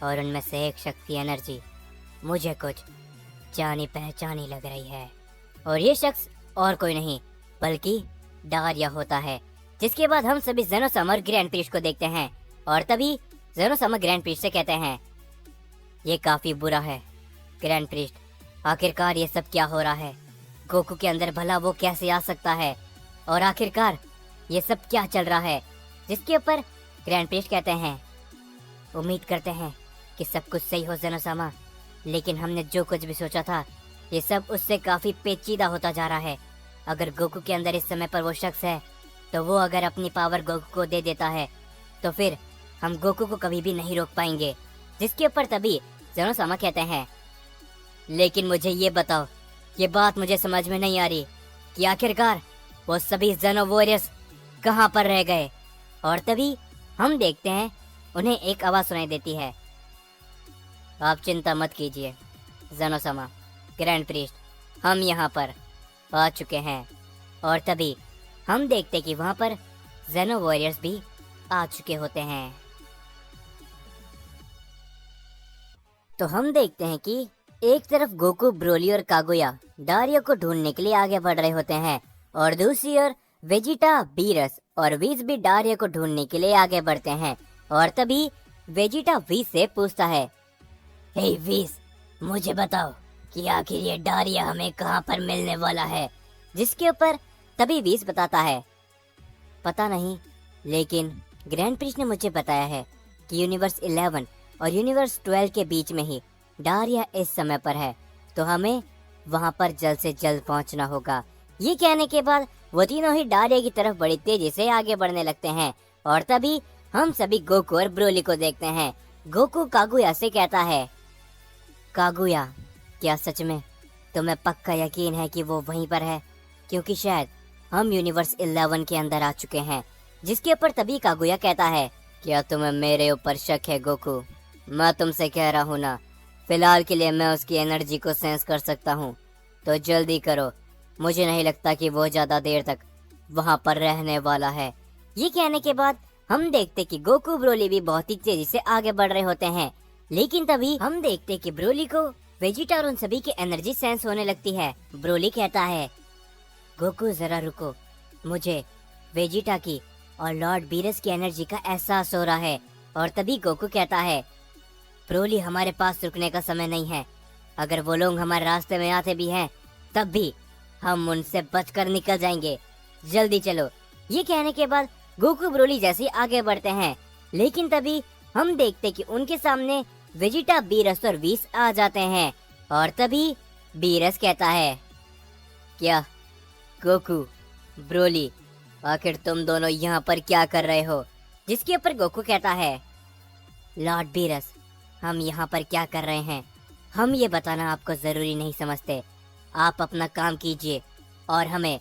और उनमें से एक शख्स की एनर्जी मुझे कुछ जानी पहचानी लग रही है। और ये शख्स और कोई नहीं बल्कि डारिया होता है। जिसके बाद हम सभी ज़ेनोसमर ग्रैंड प्रिस्ट को देखते हैं और तभी ज़ेनोसमर ग्रैंड प्रिस्ट से कहते हैं, ये काफी बुरा है ग्रैंड प्रिस्ट, आखिरकार ये सब क्या हो रहा है? गोकू के अंदर भला वो कैसे आ सकता है? और आखिरकार ये सब क्या चल रहा है? जिसके ऊपर ग्रैंड प्रिस्ट कहते हैं, उम्मीद करते हैं कि सब कुछ सही हो ज़ेनोसामा, लेकिन हमने जो कुछ भी सोचा था ये सब उससे काफी पेचीदा होता जा रहा है। अगर गोकू के अंदर इस समय पर वो शख्स है तो वो अगर अपनी पावर गोकू को दे देता है तो फिर हम गोकू को कभी भी नहीं रोक पाएंगे। जिसके ऊपर तभी ज़ेनोसामा कहते हैं, लेकिन मुझे ये बताओ, ये बात मुझे समझ में नहीं आ रही कि आखिरकार वो सभी ज़ेनो वॉरियर्स कहाँ पर रह गए। और तभी हम देखते हैं उन्हें एक आवाज़ सुनाई देती है, आप चिंता मत कीजिए ज़ेनोसामा ग्रैंड प्रिस्ट, हम यहाँ पर आ चुके हैं। और तभी हम देखते कि वहाँ पर ज़ेनो वॉरियर्स भी आ चुके होते हैं। तो हम देखते हैं कि एक तरफ गोकू, ब्रोली और कागुया डारिया को ढूंढने के लिए आगे बढ़ रहे होते हैं और दूसरी ओर वेजिटा, बीरस और वीज भी डारिया को ढूंढने के लिए आगे बढ़ते हैं। और तभी वेजिटा वीज से पूछता है, हे वीज, मुझे बताओ कि आखिर ये डारिया हमें कहाँ पर मिलने वाला है? जिसके ऊपर तभी वीज बताता है, पता नहीं, लेकिन ग्रैंड प्रिस्ट ने मुझे बताया है कि यूनिवर्स 11 और यूनिवर्स 12 के बीच में ही डारिया इस समय पर है, तो हमें वहां पर जल्द से जल्द पहुंचना होगा। ये कहने के बाद वो तीनों ही डारिया की तरफ बड़ी तेजी से आगे बढ़ने लगते हैं। और तभी हम सभी गोकू और ब्रोली को देखते हैं। गोकू कागुया से कहता है, कागुया, क्या सच में तुम्हें पक्का यकीन है कि वो वहीं पर है? क्योंकि शायद हम यूनिवर्स 11 के अंदर आ चुके हैं। जिसके ऊपर तभी कागुया कहता है, क्या तुम्हें मेरे ऊपर शक है गोकू? मैं तुमसे कह रहा हूँ ना, फिलहाल के लिए मैं उसकी एनर्जी को सेंस कर सकता हूँ, तो जल्दी करो, मुझे नहीं लगता कि वो ज्यादा देर तक वहाँ पर रहने वाला है। ये कहने के बाद हम देखते कि गोकू, ब्रोली भी बहुत ही तेजी से आगे बढ़ रहे होते हैं। लेकिन तभी हम देखते कि ब्रोली को वेजिटा और उन सभी की एनर्जी सेंस होने लगती है। ब्रोली कहता है, गोकू जरा रुको, मुझे वेजिटा की और लॉर्ड बीरस की एनर्जी का एहसास हो रहा है। और तभी गोकू कहता है, ब्रोली, हमारे पास रुकने का समय नहीं है। अगर वो लोग हमारे रास्ते में आते भी हैं तब भी हम उनसे बचकर निकल जाएंगे, जल्दी चलो। ये कहने के बाद गोकू, ब्रोली जैसे आगे बढ़ते हैं, लेकिन तभी हम देखते कि उनके सामने वेजिटा, बीरस और वीस आ जाते हैं। और तभी बीरस कहता है, क्या गोकू, ब्रोली, आखिर तुम दोनों यहाँ पर क्या कर रहे हो? जिसके ऊपर गोकू कहता है, लॉर्ड बीरस, हम यहाँ पर क्या कर रहे हैं हम ये बताना आपको जरूरी नहीं समझते। आप अपना काम कीजिए और हमें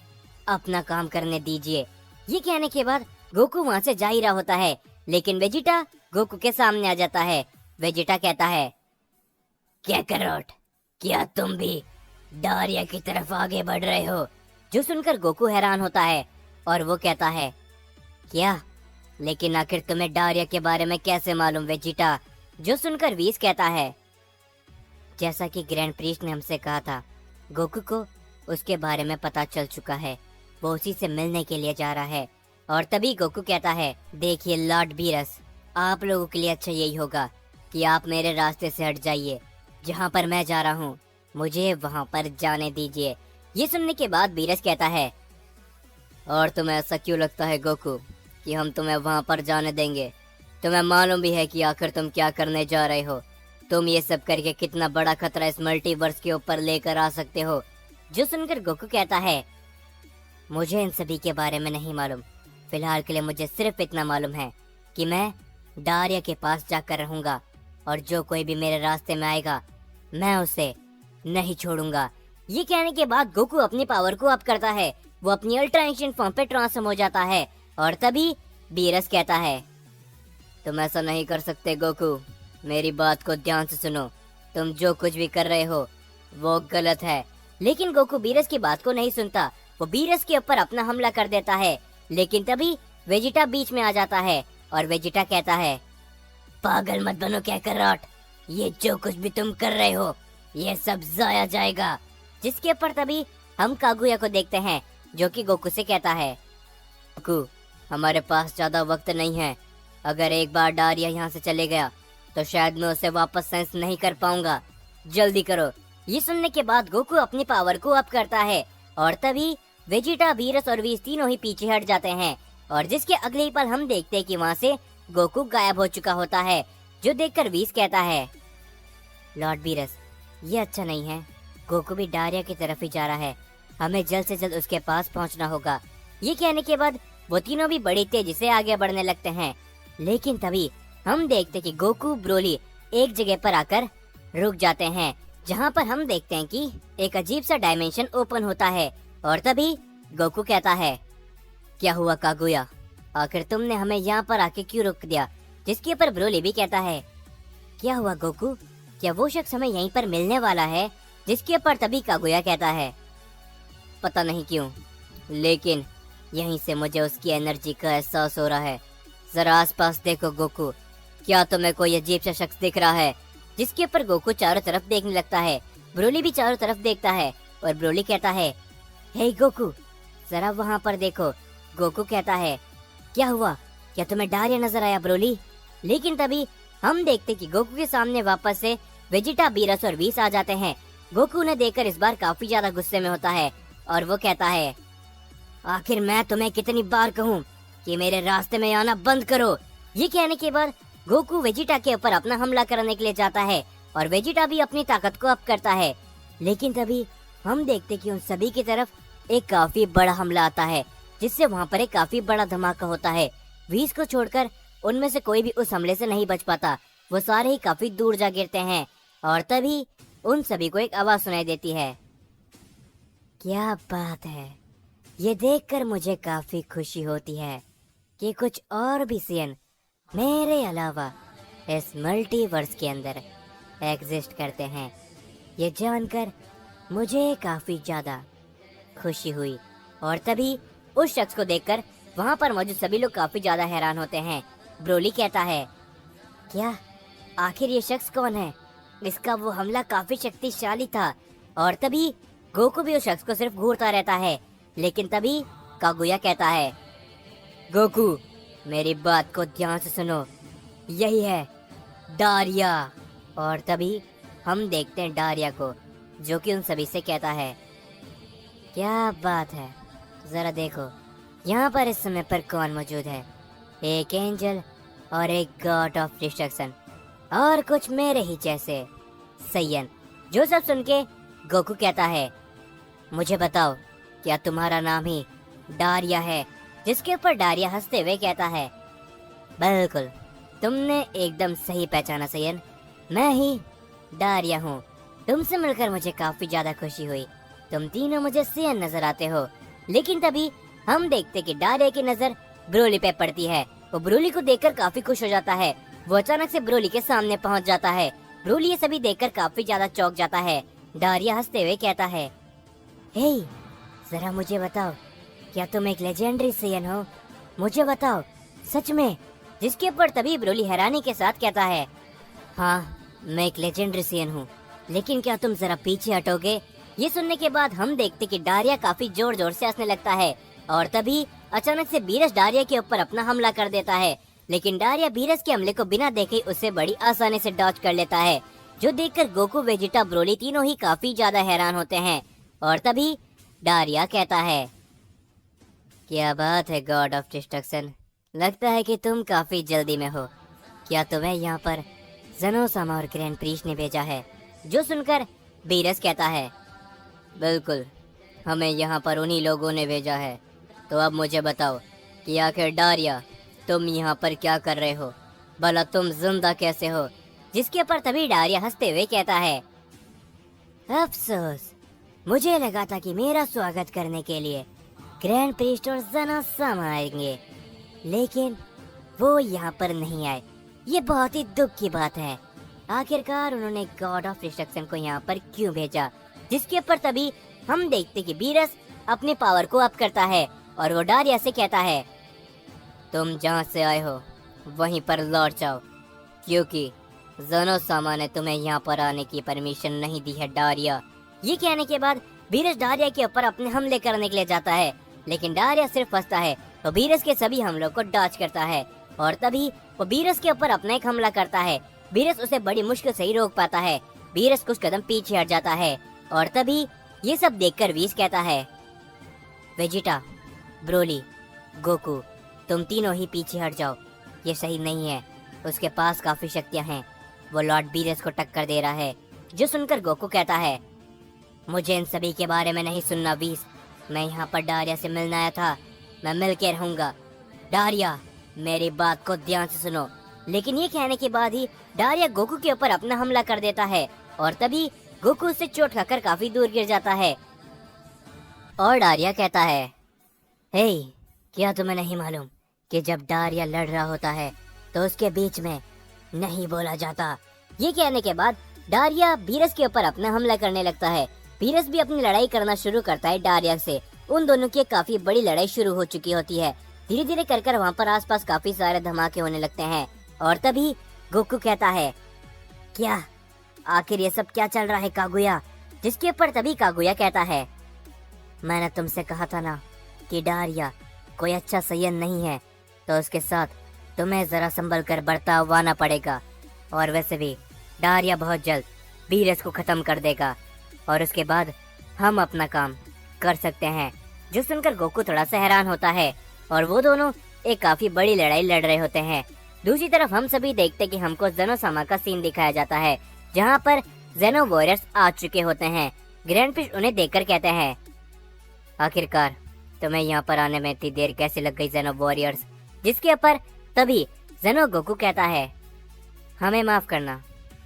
अपना काम करने दीजिए। ये कहने के बाद गोकू वहाँ से जा ही रहा होता है, लेकिन वेजिटा गोकू के सामने आ जाता है। वेजिटा कहता है, क्या करोट, क्या तुम भी डारिया की तरफ आगे बढ़ रहे हो? जो सुनकर गोकू हैरान होता है और वो कहता है, क्या? लेकिन आखिर तुम्हें डारिया के बारे में कैसे मालूम वेजिटा? जो सुनकर वीस कहता है, जैसा कि ग्रैंड प्रीस्ट ने हमसे कहा था, गोकू को उसके बारे में पता चल चुका है, वो उसी से मिलने के लिए जा रहा है। और तभी गोकू कहता है, देखिए लॉर्ड बीरस, आप लोगों के लिए अच्छा यही होगा कि आप मेरे रास्ते से हट जाइए। जहाँ पर मैं जा रहा हूँ मुझे वहाँ पर जाने दीजिए। ये सुनने के बाद बीरस कहता है, और तुम्हें ऐसा क्यों लगता है गोकू कि हम तुम्हें वहाँ पर जाने देंगे? तुम्हें मालूम भी है कि आखिर तुम क्या करने जा रहे हो? तुम ये सब करके कितना बड़ा खतरा इस मल्टीवर्स के ऊपर लेकर आ सकते हो। जो सुनकर गोकू कहता है, मुझे इन सभी के बारे में नहीं मालूम, फिलहाल के लिए मुझे सिर्फ इतना मालूम है कि मैं डारिया के पास जाकर रहूंगा और जो कोई भी मेरे रास्ते में आएगा मैं उसे नहीं छोड़ूंगा। ये कहने के बाद गोकू अपनी पावर को अप करता है, वो अपनी अल्ट्रा एंशिएंट फॉर्म पे ट्रांसफॉर्म हो जाता है। और तभी बीरस कहता है, तुम ऐसा नहीं कर सकते गोकू, मेरी बात को ध्यान से सुनो, तुम जो कुछ भी कर रहे हो वो गलत है। लेकिन गोकू बीरस की बात को नहीं सुनता, वो बीरस के ऊपर अपना हमला कर देता है। लेकिन तभी वेजिटा बीच में आ जाता है और वेजिटा कहता है, पागल मत बनो कैकरॉट, ये जो कुछ भी तुम कर रहे हो ये सब जाया जाएगा। जिसके ऊपर तभी हम कागुया को देखते हैं जो कि गोकू से कहता है, गोकू हमारे पास ज्यादा वक्त नहीं है, अगर एक बार डारिया यहाँ से चले गया तो शायद मैं उसे वापस सेंस नहीं कर पाऊंगा, जल्दी करो। ये सुनने के बाद गोकू अपनी पावर को अप करता है और तभी वेजिटा, वीरस और वीस तीनों ही पीछे हट जाते हैं और जिसके अगले ही पल हम देखते हैं कि वहाँ से गोकू गायब हो चुका होता है, जो देखकर वीस कहता है, लॉर्ड वीरस ये अच्छा नहीं है, गोकू भी डारिया की तरफ ही जा रहा है, हमें जल्द से जल्द उसके पास पहुंचना होगा। ये कहने के बाद वो तीनों भी बड़ी तेजी से आगे बढ़ने लगते हैं, लेकिन तभी हम देखते कि गोकू, ब्रोली एक जगह पर आकर रुक जाते हैं, जहां पर हम देखते हैं कि एक अजीब सा डायमेंशन ओपन होता है और तभी गोकू कहता है, क्या हुआ कागुया, आखिर तुमने हमें यहाँ पर आके क्यों रोक दिया। जिसके ऊपर ब्रोली भी कहता है, क्या हुआ गोकू, क्या वो शख्स हमें यहीं पर मिलने वाला है। जिसके ऊपर तभी कागुया कहता है, पता नहीं क्यों लेकिन यहीं से मुझे उसकी एनर्जी का एहसास हो रहा है, जरा आसपास देखो गोकू, क्या तुम्हें कोई अजीब सा शख्स दिख रहा है। जिसके ऊपर गोकू चारों तरफ देखने लगता है, ब्रोली भी चारों तरफ देखता है और ब्रोली कहता है, हे गोकू जरा वहाँ पर देखो। गोकू कहता है, क्या हुआ, क्या तुम्हें डारिया नजर आया ब्रोली। लेकिन तभी हम देखते कि गोकू के सामने वापस से वेजिटा, बीरस और वीस आ जाते हैं। गोकू ने देखकर इस बार काफी ज्यादा गुस्से में होता है और वो कहता है, आखिर मैं तुम्हें कितनी बार कहूँ कि मेरे रास्ते में आना बंद करो। ये कहने के बाद गोकू वेजिटा के ऊपर अपना हमला करने के लिए जाता है और वेजिटा भी अपनी ताकत को अप करता है, लेकिन तभी हम देखते कि उन सभी की तरफ एक काफी बड़ा हमला आता है, जिससे वहाँ पर एक काफी बड़ा धमाका होता है। वीस को छोड़कर उनमें से कोई भी उस हमले से नहीं बच पाता, वो सारे ही काफी दूर जा गिरते हैं और तभी उन सभी को एक आवाज सुनाई देती है, क्या बात है, ये देखकर मुझे काफी खुशी होती है कि कुछ और भी सीएन मेरे अलावा इस मल्टीवर्स के अंदर एग्जिस्ट करते हैं। ये जानकर मुझे काफी ज्यादा खुशी हुई और तभी उस शख्स को देखकर वहाँ पर मौजूद सभी लोग काफी ज्यादा हैरान होते हैं। ब्रोली कहता है, क्या आखिर ये शख्स कौन है, इसका वो हमला काफी शक्तिशाली था। और तभी गोकू भी उस शख्स को सिर्फ घूरता रहता है, लेकिन तभी कागुया कहता है, गोकू मेरी बात को ध्यान से सुनो, यही है डारिया। और तभी हम देखते हैं डारिया को, जो कि उन सभी से कहता है, क्या बात है, जरा देखो यहाँ पर इस समय पर कौन मौजूद है, एक एंजल और एक गॉड ऑफ डिस्ट्रक्शन और कुछ मेरे ही जैसे सैयन। जो सब सुन के गोकू कहता है, मुझे बताओ क्या तुम्हारा नाम ही डारिया है। जिसके ऊपर डारिया हंसते हुए कहता है, बिल्कुल तुमने एकदम सही पहचाना सैयन, मैं ही डारिया हूँ। तुमसे मिलकर मुझे काफी ज्यादा खुशी हुई, तुम तीनों मुझे सैयन नजर आते हो। लेकिन तभी हम देखते कि डारिया की नजर ब्रोली पे पड़ती है। वो ब्रोली को देखकर काफी खुश हो जाता है, वो अचानक से ब्रोली के सामने पहुंच जाता है। ब्रोली ये सभी देखकर काफी ज्यादा चौंक जाता है। डारिया हंसते हुए कहता है, हे जरा मुझे बताओ क्या तुम एक लेजेंडरी सैयन हो, मुझे बताओ सच में। जिसके ऊपर तभी ब्रोली हैरानी के साथ कहता है, हाँ मैं एक लेजेंडरी सैयन हूँ, लेकिन क्या तुम जरा पीछे हटोगे। ये सुनने के बाद हम देखते कि डारिया काफी जोर जोर से हंसने लगता है और तभी अचानक से बीरस डारिया के ऊपर अपना हमला कर देता है। लेकिन डारिया बीरस के हमले को बिना देखे उसे बड़ी आसानी से डॉज कर लेता है, जो देखकर गोकू, वेजिटा, ब्रोली तीनों ही काफी ज्यादा हैरान होते हैं। और तभी डारिया कहता है, क्या बात है गॉड ऑफ डिस्ट्रक्शन, लगता है कि तुम काफी जल्दी में हो। क्या तुम्हें यहाँ पर ज़ेनोसामा और ग्रैंड प्रीस्ट ने भेजा है। जो सुनकर बीरस कहता है, बिल्कुल हमें यहाँ पर उन्हीं लोगों ने भेजा है। तो अब मुझे बताओ कि आखिर डारिया तुम यहाँ पर क्या कर रहे हो, भला तुम जिंदा कैसे हो। जिसके ऊपर तभी डारिया हंसते हुए कहता है, अफसोस मुझे लगा था कि मेरा स्वागत करने के लिए ग्रैंड प्रीस्ट और ज़ेनोसामा आएंगे, लेकिन वो यहाँ पर नहीं आए। ये बहुत ही दुख की बात है, आखिरकार उन्होंने गॉड ऑफ डिस्ट्रक्शन को यहाँ पर क्यों भेजा। जिसके ऊपर तभी हम देखते कि बीरस अपने पावर को अप करता है और वो डारिया से कहता है, तुम जहाँ से आए हो वहीं पर लौट जाओ। क्योंकि ज़ेनोसामा ने तुम्हें यहाँ पर आने की परमिशन नहीं दी है डारिया। ये कहने के बाद बीरस डारिया के ऊपर अपने हमले करने के लिए जाता है, लेकिन डारिया सिर्फ फंसता है तो बीरस के सभी हमलों को डॉच करता है और तभी वो बीरस के ऊपर अपना एक हमला करता है। बीरस उसे बड़ी मुश्किल से ही रोक पाता है। बीरस कुछ कदम पीछे हट जाता है और तभी ये सब देखकर व्हीस कहता है, वेजिटा, ब्रोली, गोकू, तुम तीनों ही पीछे हट जाओ, ये सही नहीं है। उसके पास काफी शक्तियां हैं, वो लॉर्ड बीरस को टक्कर दे रहा है। जो सुनकर गोकू कहता है, मुझे इन सभी के बारे में नहीं सुनना व्हीस, मैं यहाँ पर डारिया से मिलने आया था, मैं मिल के रहूंगा। डारिया, मेरी बात को ध्यान से सुनो। लेकिन ये कहने के बाद ही डारिया गोकू के ऊपर अपना हमला कर देता है और तभी गोकू उससे चोट खाकर काफी दूर गिर जाता है। और डारिया कहता है, हे, क्या तुम्हें नहीं मालूम कि जब डारिया लड़ रहा होता है तो उसके बीच में नहीं बोला जाता। ये कहने के बाद डारिया बीरस के ऊपर अपना हमला करने लगता है। बीरस भी अपनी लड़ाई करना शुरू करता है डारिया से। उन दोनों की काफी बड़ी लड़ाई शुरू हो चुकी होती है। धीरे धीरे कर वहाँ पर आसपास काफी सारे धमाके होने लगते हैं और तभी गोकू कहता है, क्या आखिर ये सब क्या चल रहा है कागुया? जिसके ऊपर तभी कागुया कहता है, मैंने तुमसे कहा था ना कि डारिया कोई अच्छा सयन नहीं है, तो उसके साथ तुम्हें जरा संभल कर बर्ताव आना पड़ेगा। और वैसे भी डारिया बहुत जल्द बीरस को खत्म कर देगा और उसके बाद हम अपना काम कर सकते हैं। जो सुनकर गोकू थोड़ा सा हैरान होता है और वो दोनों एक काफी बड़ी लड़ाई लड़ रहे होते हैं। दूसरी तरफ हम सभी देखते कि हमको ज़ेनोसामा का सीन दिखाया जाता है, जहाँ पर ज़ेनो वॉरियर्स आ चुके होते हैं। ग्रैंड फिश उन्हें देखकर कहते हैं, आखिरकार तुम्हें यहाँ पर आने में इतनी देर कैसे लग गई ज़ेनो वॉरियर्स? जिसके ऊपर तभी ज़ेनो गोकू कहता है, हमें माफ करना,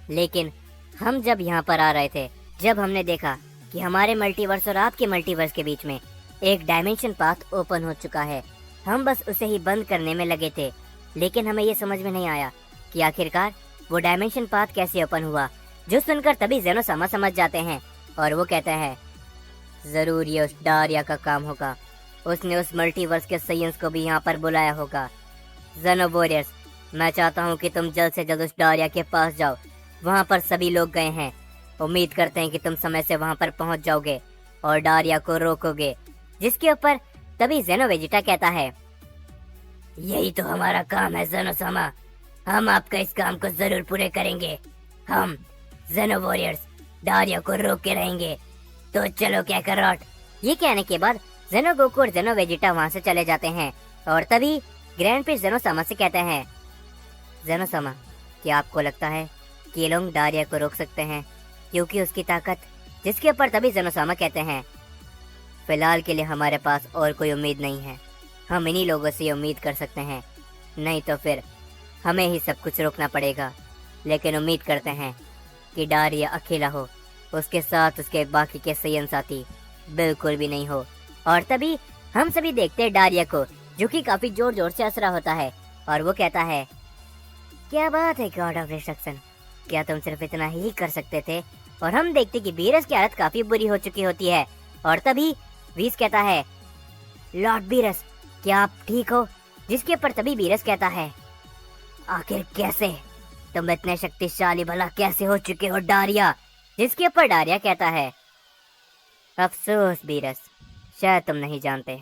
लेकिन हम जब यहाँ पर आ रहे थे, जब हमने देखा कि हमारे मल्टीवर्स और आपके मल्टीवर्स के बीच में एक डायमेंशन पाथ ओपन हो चुका है, हम बस उसे ही बंद करने में लगे थे। लेकिन हमें ये समझ में नहीं आया कि आखिरकार वो डायमेंशन पाथ कैसे ओपन हुआ। जो सुनकर तभी ज़ेनोसामा समझ जाते हैं और वो कहते हैं, जरूर ये उस डारिया का काम होगा, उसने उस मल्टीवर्स के साइंस को भी यहाँ पर बुलाया होगा। ज़ेनो वॉरियर्स, मैं चाहता हूँ कि तुम जल्द से जल्द उस डारिया के पास जाओ। वहाँ पर सभी लोग गए हैं, उम्मीद करते हैं कि तुम समय से वहाँ पर पहुँच जाओगे और डारिया को रोकोगे। जिसके ऊपर तभी ज़ेनो वेजिटा कहता है, यही तो हमारा काम है ज़ेनोसामा, हम आपका इस काम को जरूर पूरे करेंगे। हम ज़ेनो वॉरियर्स डारिया को रोक के रहेंगे, तो चलो क्या करोट। ये कहने के बाद ज़ेनो गोकू और ज़ेनो वेजिटा वहाँ से चले जाते हैं और तभी ग्रैंड फिश ज़ेनोसामा से कहते हैं, ज़ेनोसामा, क्या आपको लगता है कि ये लोग डारिया को रोक सकते हैं क्योंकि उसकी ताकत? जिसके ऊपर तभी ज़ेनोसामा कहते हैं, फिलहाल के लिए हमारे पास और कोई उम्मीद नहीं है, हम इन्हीं लोगों से उम्मीद कर सकते हैं, नहीं तो फिर हमें ही सब कुछ रोकना पड़ेगा। लेकिन उम्मीद करते हैं कि डारिया अकेला हो, उसके साथ उसके बाकी के सयन साथी बिल्कुल भी नहीं हो। और तभी हम सभी देखते हैं डारिया को, जो कि काफी जोर जोर से हंस रहा होता है और वो कहता है, क्या बात है गॉड ऑफ डिस्ट्रक्शन, क्या तुम सिर्फ इतना ही कर सकते थे? और हम देखते कि बीरस की हालत काफी बुरी हो चुकी होती है और तभी व्हीस कहता है, लॉर्ड बीरस, क्या आप ठीक हो? जिसके ऊपर तभी बीरस कहता है, आखिर कैसे? तुम इतने शक्तिशाली भला कैसे हो चुके हो डारिया? जिसके ऊपर डारिया कहता है, अफसोस बीरस, शायद तुम नहीं जानते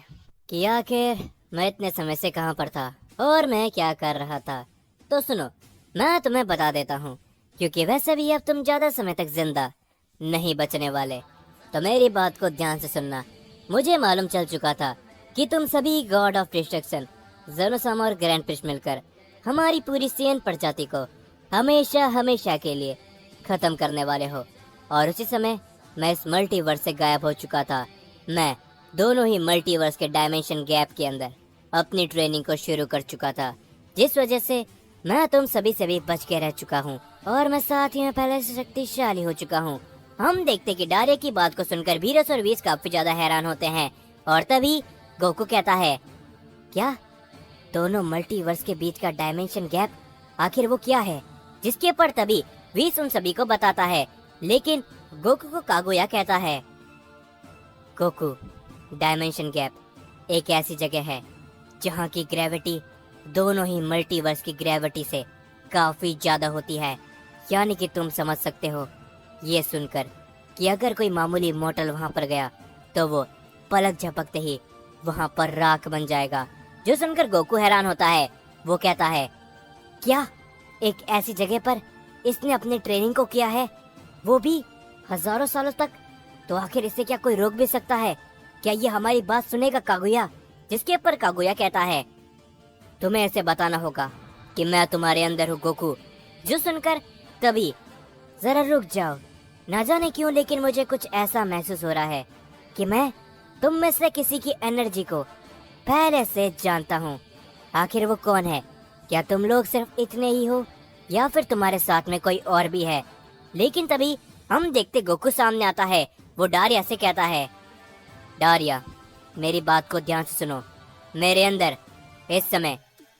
कि आखिर मैं इतने समय से कहाँ पर था और मैं क्या कर रहा था। तो सुनो, मैं तुम्हें बता देता हूँ, क्योंकि वैसे भी अब तुम ज्यादा समय तक जिंदा नहीं बचने वाले। तो मेरी बात को ध्यान से सुनना। मुझे मालूम चल चुका था कि तुम सभी गॉड ऑफ डिस्ट्रक्शन, ज़ेनोसामा और ग्रैंड फिश मिलकर हमारी पूरी सेन प्रजाति को हमेशा हमेशा के लिए खत्म करने वाले हो। और उसी समय मैं इस मल्टीवर्स से गायब हो चुका था। मैं दोनों ही मल्टीवर्स के डायमेंशन गैप के अंदर अपनी ट्रेनिंग को शुरू कर चुका था, जिस वजह से मैं तुम सभी से भी बच के रह चुका हूँ और मैं साथ ही में पहले से शक्तिशाली हो चुका हूँ। हम देखते कि डारिया की बात को सुनकर बीरस और व्हीस काफी ज्यादा हैरान होते हैं और तभी गोकू कहता है, क्या दोनों मल्टीवर्स के बीच का डायमेंशन गैप, आखिर वो क्या है? जिसके ऊपर तभी व्हीस उन सभी को बताता है, लेकिन गोकू को कागुया कहता है, गोकू, डायमेंशन गैप एक ऐसी जगह है जहाँ की ग्रेविटी दोनों ही मल्टीवर्स की ग्रेविटी से काफी ज्यादा होती है। यानी कि तुम समझ सकते हो ये सुनकर कि अगर कोई मामूली मोटल वहां पर गया तो वो पलक झपकते ही वहां पर राख बन जाएगा। जो सुनकर गोकू हैरान होता है। वो कहता है, क्या एक ऐसी जगह पर इसने अपनी ट्रेनिंग को किया है, वो भी हजारों सालों तक? तो आखिर इसे क्या कोई रोक भी सकता है? क्या ये हमारी बात सुनेगा कागुया? जिसके ऊपर कागुया कहता है, तुम्हें इसे बताना होगा कि मैं तुम्हारे अंदर हूँ गोकू। जो सुनकर तभी, जरा रुक जाओ, ना जाने क्यों लेकिन मुझे कुछ ऐसा महसूस हो रहा है कि मैं तुम में से किसी की एनर्जी को पहले से जानता हूँ। आखिर वो कौन है? क्या तुम लोग सिर्फ इतने ही हो या फिर तुम्हारे साथ में कोई और भी है? लेकिन तभी हम देखते गोकू सामने आता है। वो डारिया से कहता है, डारिया, मेरी बात को ध्यान से सुनो। मेरे अंदर इस समय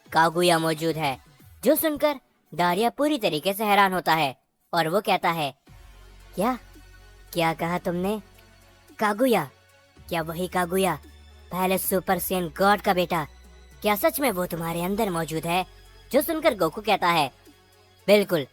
कागुया मौजूद है। जो सुनकर डारिया पूरी तरीके से हैरान होता है और वो कहता है, क्या क्या कहा तुमने? कागुया? क्या वही कागुया, पहले सुपर सेन गॉड का बेटा? क्या सच में वो तुम्हारे अंदर मौजूद है? जो सुनकर गोकू कहता है, बिल्कुल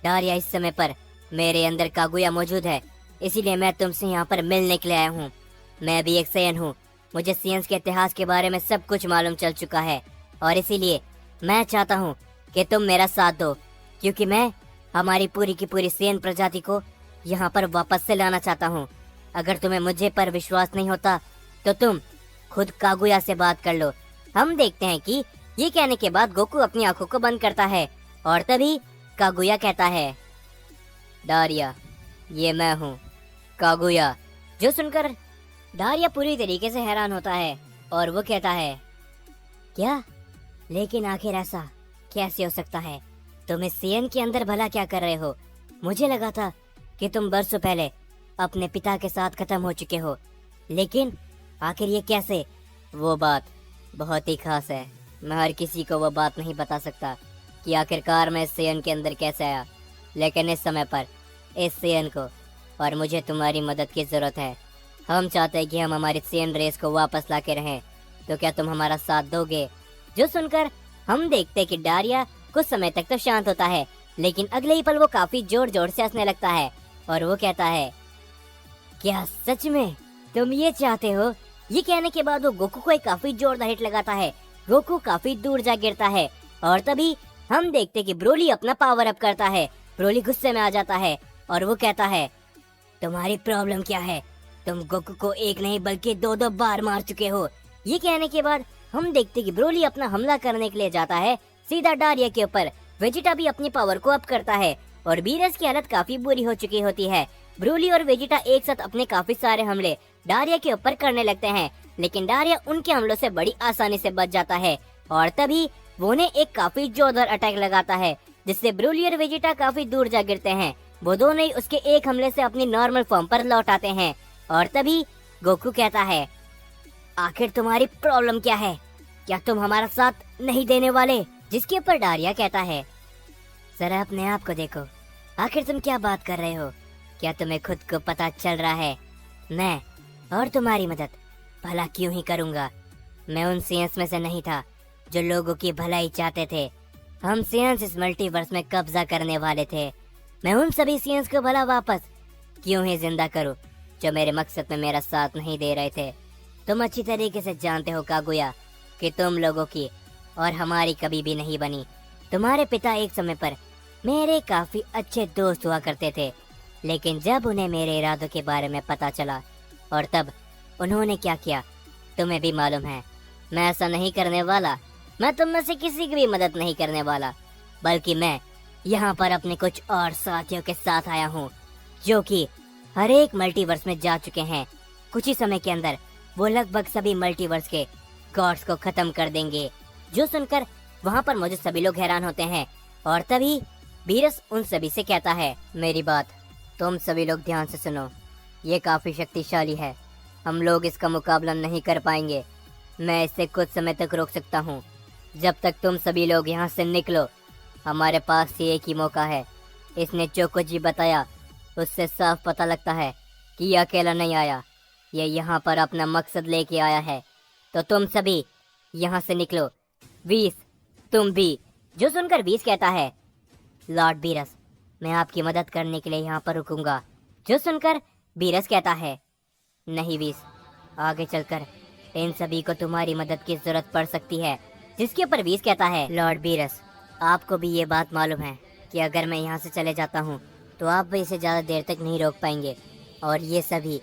डारिया, इस समय पर मेरे अंदर कागुया मौजूद है, इसीलिए मैं तुमसे यहाँ पर मिलने के लिए आया हूँ। मैं भी एक सेयन हूँ, मुझे सेयन्स के इतिहास के बारे में सब कुछ मालूम चल चुका है और इसीलिए मैं चाहता हूँ कि तुम मेरा साथ दो, क्योंकि मैं हमारी पूरी की पूरी सेयन प्रजाति को यहाँ पर वापस से लाना चाहता हूँ। अगर तुम्हें मुझे पर विश्वास नहीं होता तो तुम खुद कागुया से बात कर लो। हम देखते हैं कि ये कहने के बाद गोकू अपनी आंखों को बंद करता है और तभी कागुया कहता है, डारिया, ये मैं हूँ कागुया। जो सुनकर डारिया पूरी तरीके से हैरान होता है और वो कहता है, क्या? लेकिन आखिर ऐसा कैसे हो सकता है? तुम इस सेयन के अंदर भला क्या कर रहे हो? मुझे लगा था कि तुम बरसों पहले अपने पिता के साथ खत्म हो चुके हो, लेकिन आखिर ये कैसे? वो बात बहुत ही खास है, मैं हर किसी को वो बात नहीं बता सकता कि आखिरकार मैं इस सेयन के अंदर कैसे आया, लेकिन इस समय पर इस सेयन को और मुझे तुम्हारी मदद की जरूरत है। हम चाहते हैं कि हम हमारी सेयन रेस को वापस ला के रहें, तो क्या तुम हमारा साथ दोगे? जो सुनकर हम देखते कि डारिया कुछ समय तक तो शांत होता है, लेकिन अगले ही पल वो काफी जोर जोर से हंसने लगता है और वो कहता है, क्या सच में तुम ये चाहते हो? ये कहने के बाद वो गोकू को एक काफी जोरदार हिट लगाता है। गोकू काफी दूर जा गिरता है और तभी हम देखते कि ब्रोली अपना पावर अप करता है। ब्रोली गुस्से में आ जाता है और वो कहता है, तुम्हारी प्रॉब्लम क्या है? तुम गोकू को एक नहीं बल्कि दो दो बार मार चुके हो। ये कहने के बाद हम देखते कि ब्रोली अपना हमला करने के लिए जाता है सीधा डारिया के ऊपर। वेजिटा भी अपनी पावर को अप करता है और बीरस की हालत काफी बुरी हो चुकी होती है। ब्रोली और वेजिटा एक साथ अपने काफी सारे हमले डारिया के ऊपर करने लगते हैं, लेकिन डारिया उनके हमलों से बड़ी आसानी से बच जाता है और तभी वो ने एक काफी जोरदार अटैक लगाता है, जिससे ब्रोली और वेजिटा काफी दूर जा गिरते हैं। वो दोनों ही उसके एक हमले से अपनी नॉर्मल फॉर्म पर लौट आते हैं और तभी गोकू कहता है, आखिर तुम्हारी प्रॉब्लम क्या है? क्या तुम हमारा साथ नहीं देने वाले? जिसके ऊपर डारिया कहता है, जरा अपने आप को देखो, आखिर तुम क्या बात कर रहे हो? क्या तुम्हें खुद को पता चल रहा है? मैं और तुम्हारी मदद भला क्यों ही करूंगा? मैं उन सेयन्स में से नहीं था जो लोगों की भलाई चाहते थे। हम सेयन्स इस मल्टीवर्स में कब्जा करने वाले थे। मैं उन सभी सेयन्स को भला वापस क्यों ही जिंदा करूं जो मेरे मकसद में मेरा साथ नहीं दे रहे थे। तुम अच्छी तरीके से जानते हो कागुया कि तुम लोगों की और हमारी कभी भी नहीं बनी। तुम्हारे पिता एक समय पर मेरे काफी अच्छे दोस्त हुआ करते थे, लेकिन जब उन्हें मेरे इरादों के बारे में पता चला और तब उन्होंने क्या किया तुम्हें भी मालूम है। मैं ऐसा नहीं करने वाला। मैं तुम में से किसी की भी मदद नहीं करने वाला, बल्कि मैं यहाँ पर अपने कुछ और साथियों के साथ आया हूँ जो कि हर एक मल्टीवर्स में जा चुके हैं। कुछ ही समय के अंदर वो लगभग सभी मल्टीवर्स के गॉड्स को खत्म कर देंगे। जो सुनकर वहाँ पर मौजूद सभी लोग हैरान होते हैं और तभी बीरस उन सभी से कहता है, मेरी बात तुम सभी लोग ध्यान से सुनो, ये काफी शक्तिशाली है, हम लोग इसका मुकाबला नहीं कर पाएंगे। मैं इसे कुछ समय तक रोक सकता हूँ, जब तक तुम सभी लोग यहाँ से निकलो। हमारे पास ये एक ही मौका है। इसने जो कुछ भी बताया उससे साफ पता लगता है कि ये अकेला नहीं आया, ये यहाँ पर अपना मकसद लेके आया है। तो तुम सभी यहाँ से निकलो। वीस, तुम भी। जो सुनकर वीस कहता है, लॉर्ड बीरस, मैं आपकी मदद करने के लिए यहाँ पर रुकूंगा। जो सुनकर बीरस कहता है, नहीं वीस, आगे चलकर इन सभी को तुम्हारी मदद की जरूरत पड़ सकती है। जिसके ऊपर वीस कहता है, लॉर्ड बीरस, आपको भी ये बात मालूम है कि अगर मैं यहाँ से चले जाता हूँ तो आप भी इसे ज्यादा देर तक नहीं रोक पाएंगे और ये सभी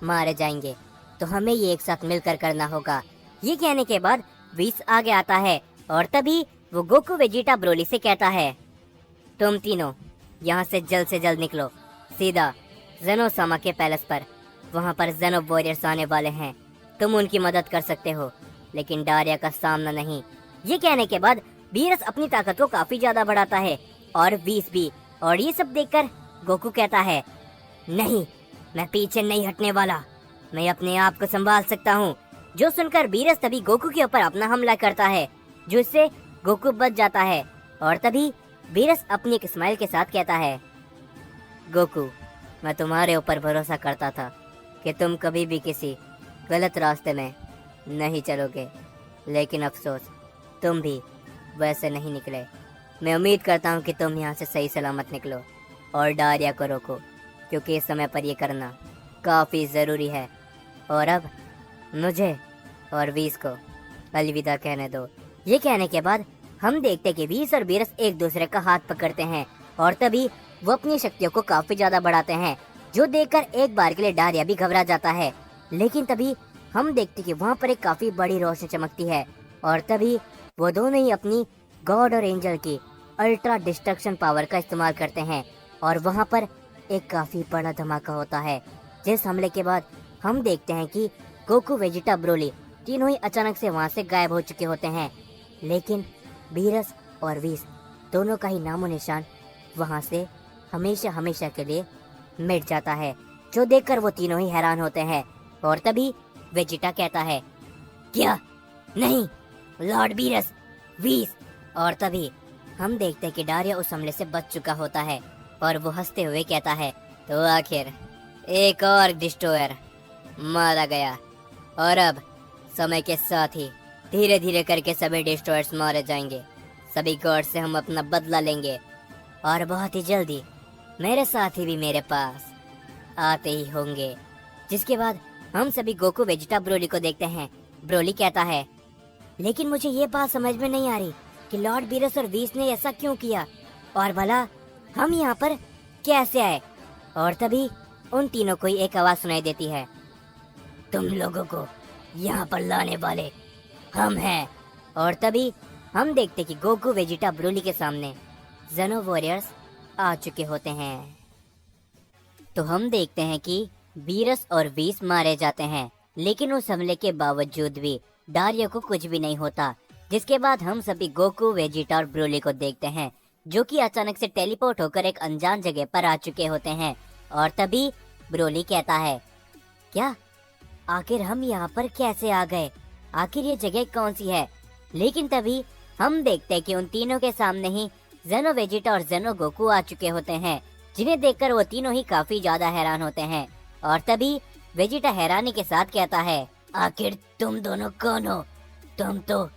मारे जाएंगे, तो हमें ये एक साथ मिलकर करना होगा। ये कहने के बाद वीस आगे आता है और तभी वो गोकू, वेजिटा, ब्रोली से कहता है, तुम तीनों यहाँ से जल्द निकलो, सीधा जेनो-सामा के पैलेस पर। वहाँ पर जेनो वॉरियर्स आने वाले हैं, तुम उनकी मदद कर सकते हो लेकिन डारिया का सामना नहीं। ये कहने के बाद बीरस अपनी ताकत को काफी ज्यादा बढ़ाता है और वीस भी। और ये सब देखकर गोकू कहता है, नहीं, मैं पीछे नहीं हटने वाला, मैं अपने आप को संभाल सकता हूँ। जो सुनकर बीरस तभी गोकू के ऊपर अपना हमला करता है, जिससे गोकू बच जाता है। और तभी बीरस अपनी एक स्माइल के साथ कहता है, गोकू, मैं तुम्हारे ऊपर भरोसा करता था कि तुम कभी भी किसी गलत रास्ते में नहीं चलोगे, लेकिन अफसोस, तुम भी वैसे नहीं निकले। मैं उम्मीद करता हूँ कि तुम यहाँ से सही सलामत निकलो और डारिया को रोको, क्योंकि इस समय पर ये करना काफ़ी ज़रूरी है। और अब मुझे और वीस को अलविदा कहने दो। ये कहने के बाद हम देखते कि वीस और बीरस एक दूसरे का हाथ पकड़ते हैं और तभी वो अपनी शक्तियों को काफ़ी ज़्यादा बढ़ाते हैं, जो देखकर एक बार के लिए डारिया भी घबरा जाता है। लेकिन तभी हम देखते कि वहाँ पर एक काफ़ी बड़ी रोशनी चमकती है और तभी वो दोनों ही अपनी गॉड और एंजल की अल्ट्रा डिस्ट्रक्शन पावर का इस्तेमाल करते हैं और वहाँ पर एक काफ़ी बड़ा धमाका होता है। जिस हमले के बाद हम देखते हैं कि गोकू, वेजिटा, ब्रोली तीनों ही अचानक से वहाँ से गायब हो चुके होते हैं, लेकिन बीरस और वीस दोनों का ही नामो निशान वहाँ से हमेशा हमेशा के लिए मिट जाता है, जो देखकर वो तीनों ही हैरान होते हैं। और तभी वेजिटा कहता है, क्या? नहीं, लॉर्ड बीरस, वीस। और तभी हम देखते हैं कि डारिया उस हमले से बच चुका होता है और वो हंसते हुए कहता है, तो आखिर एक और डिस्ट्रॉयर मारा गया और अब समय के साथ ही धीरे धीरे करके सभी डिस्ट्रॉयर्स मारे जाएंगे। सभी गॉड से हम अपना बदला लेंगे और बहुत ही जल्दी मेरे साथी भी मेरे पास आते ही होंगे। जिसके बाद हम सभी गोकू, वेजिटा, ब्रोली को देखते हैं। ब्रोली कहता है, लेकिन मुझे ये बात समझ में नहीं आ रही कि लॉर्ड बीरस और वीस ने ऐसा क्यों किया और भला हम यहाँ पर कैसे आए। और तभी उन तीनों को ही एक आवाज सुनाई देती है, तुम लोगों को यहाँ पर लाने वाले हम हैं। और तभी हम देखते कि गोकू, वेजिटा, ब्रोली के सामने जेनो वॉरियर्स आ चुके होते हैं। तो हम देखते हैं कि बीरस और वीस मारे जाते हैं, लेकिन उस हमले के बावजूद भी डारिया को कुछ भी नहीं होता। जिसके बाद हम सभी गोकू, वेजिटा और ब्रोली को देखते हैं, जो कि अचानक से टेलीपोर्ट होकर एक अनजान जगह पर आ चुके होते हैं। और तभी ब्रोली कहता है, क्या? आखिर हम यहाँ पर कैसे आ गए? आखिर ये जगह कौन सी है? लेकिन तभी हम देखते हैं कि उन तीनों के सामने ही जेनो वेजिटा और जेनो गोकू आ चुके होते हैं, जिन्हें देखकर वो तीनों ही काफी ज्यादा हैरान होते हैं। और तभी वेजिटा हैरानी के साथ कहता है, आखिर तुम दोनों कौन हो? तुम तो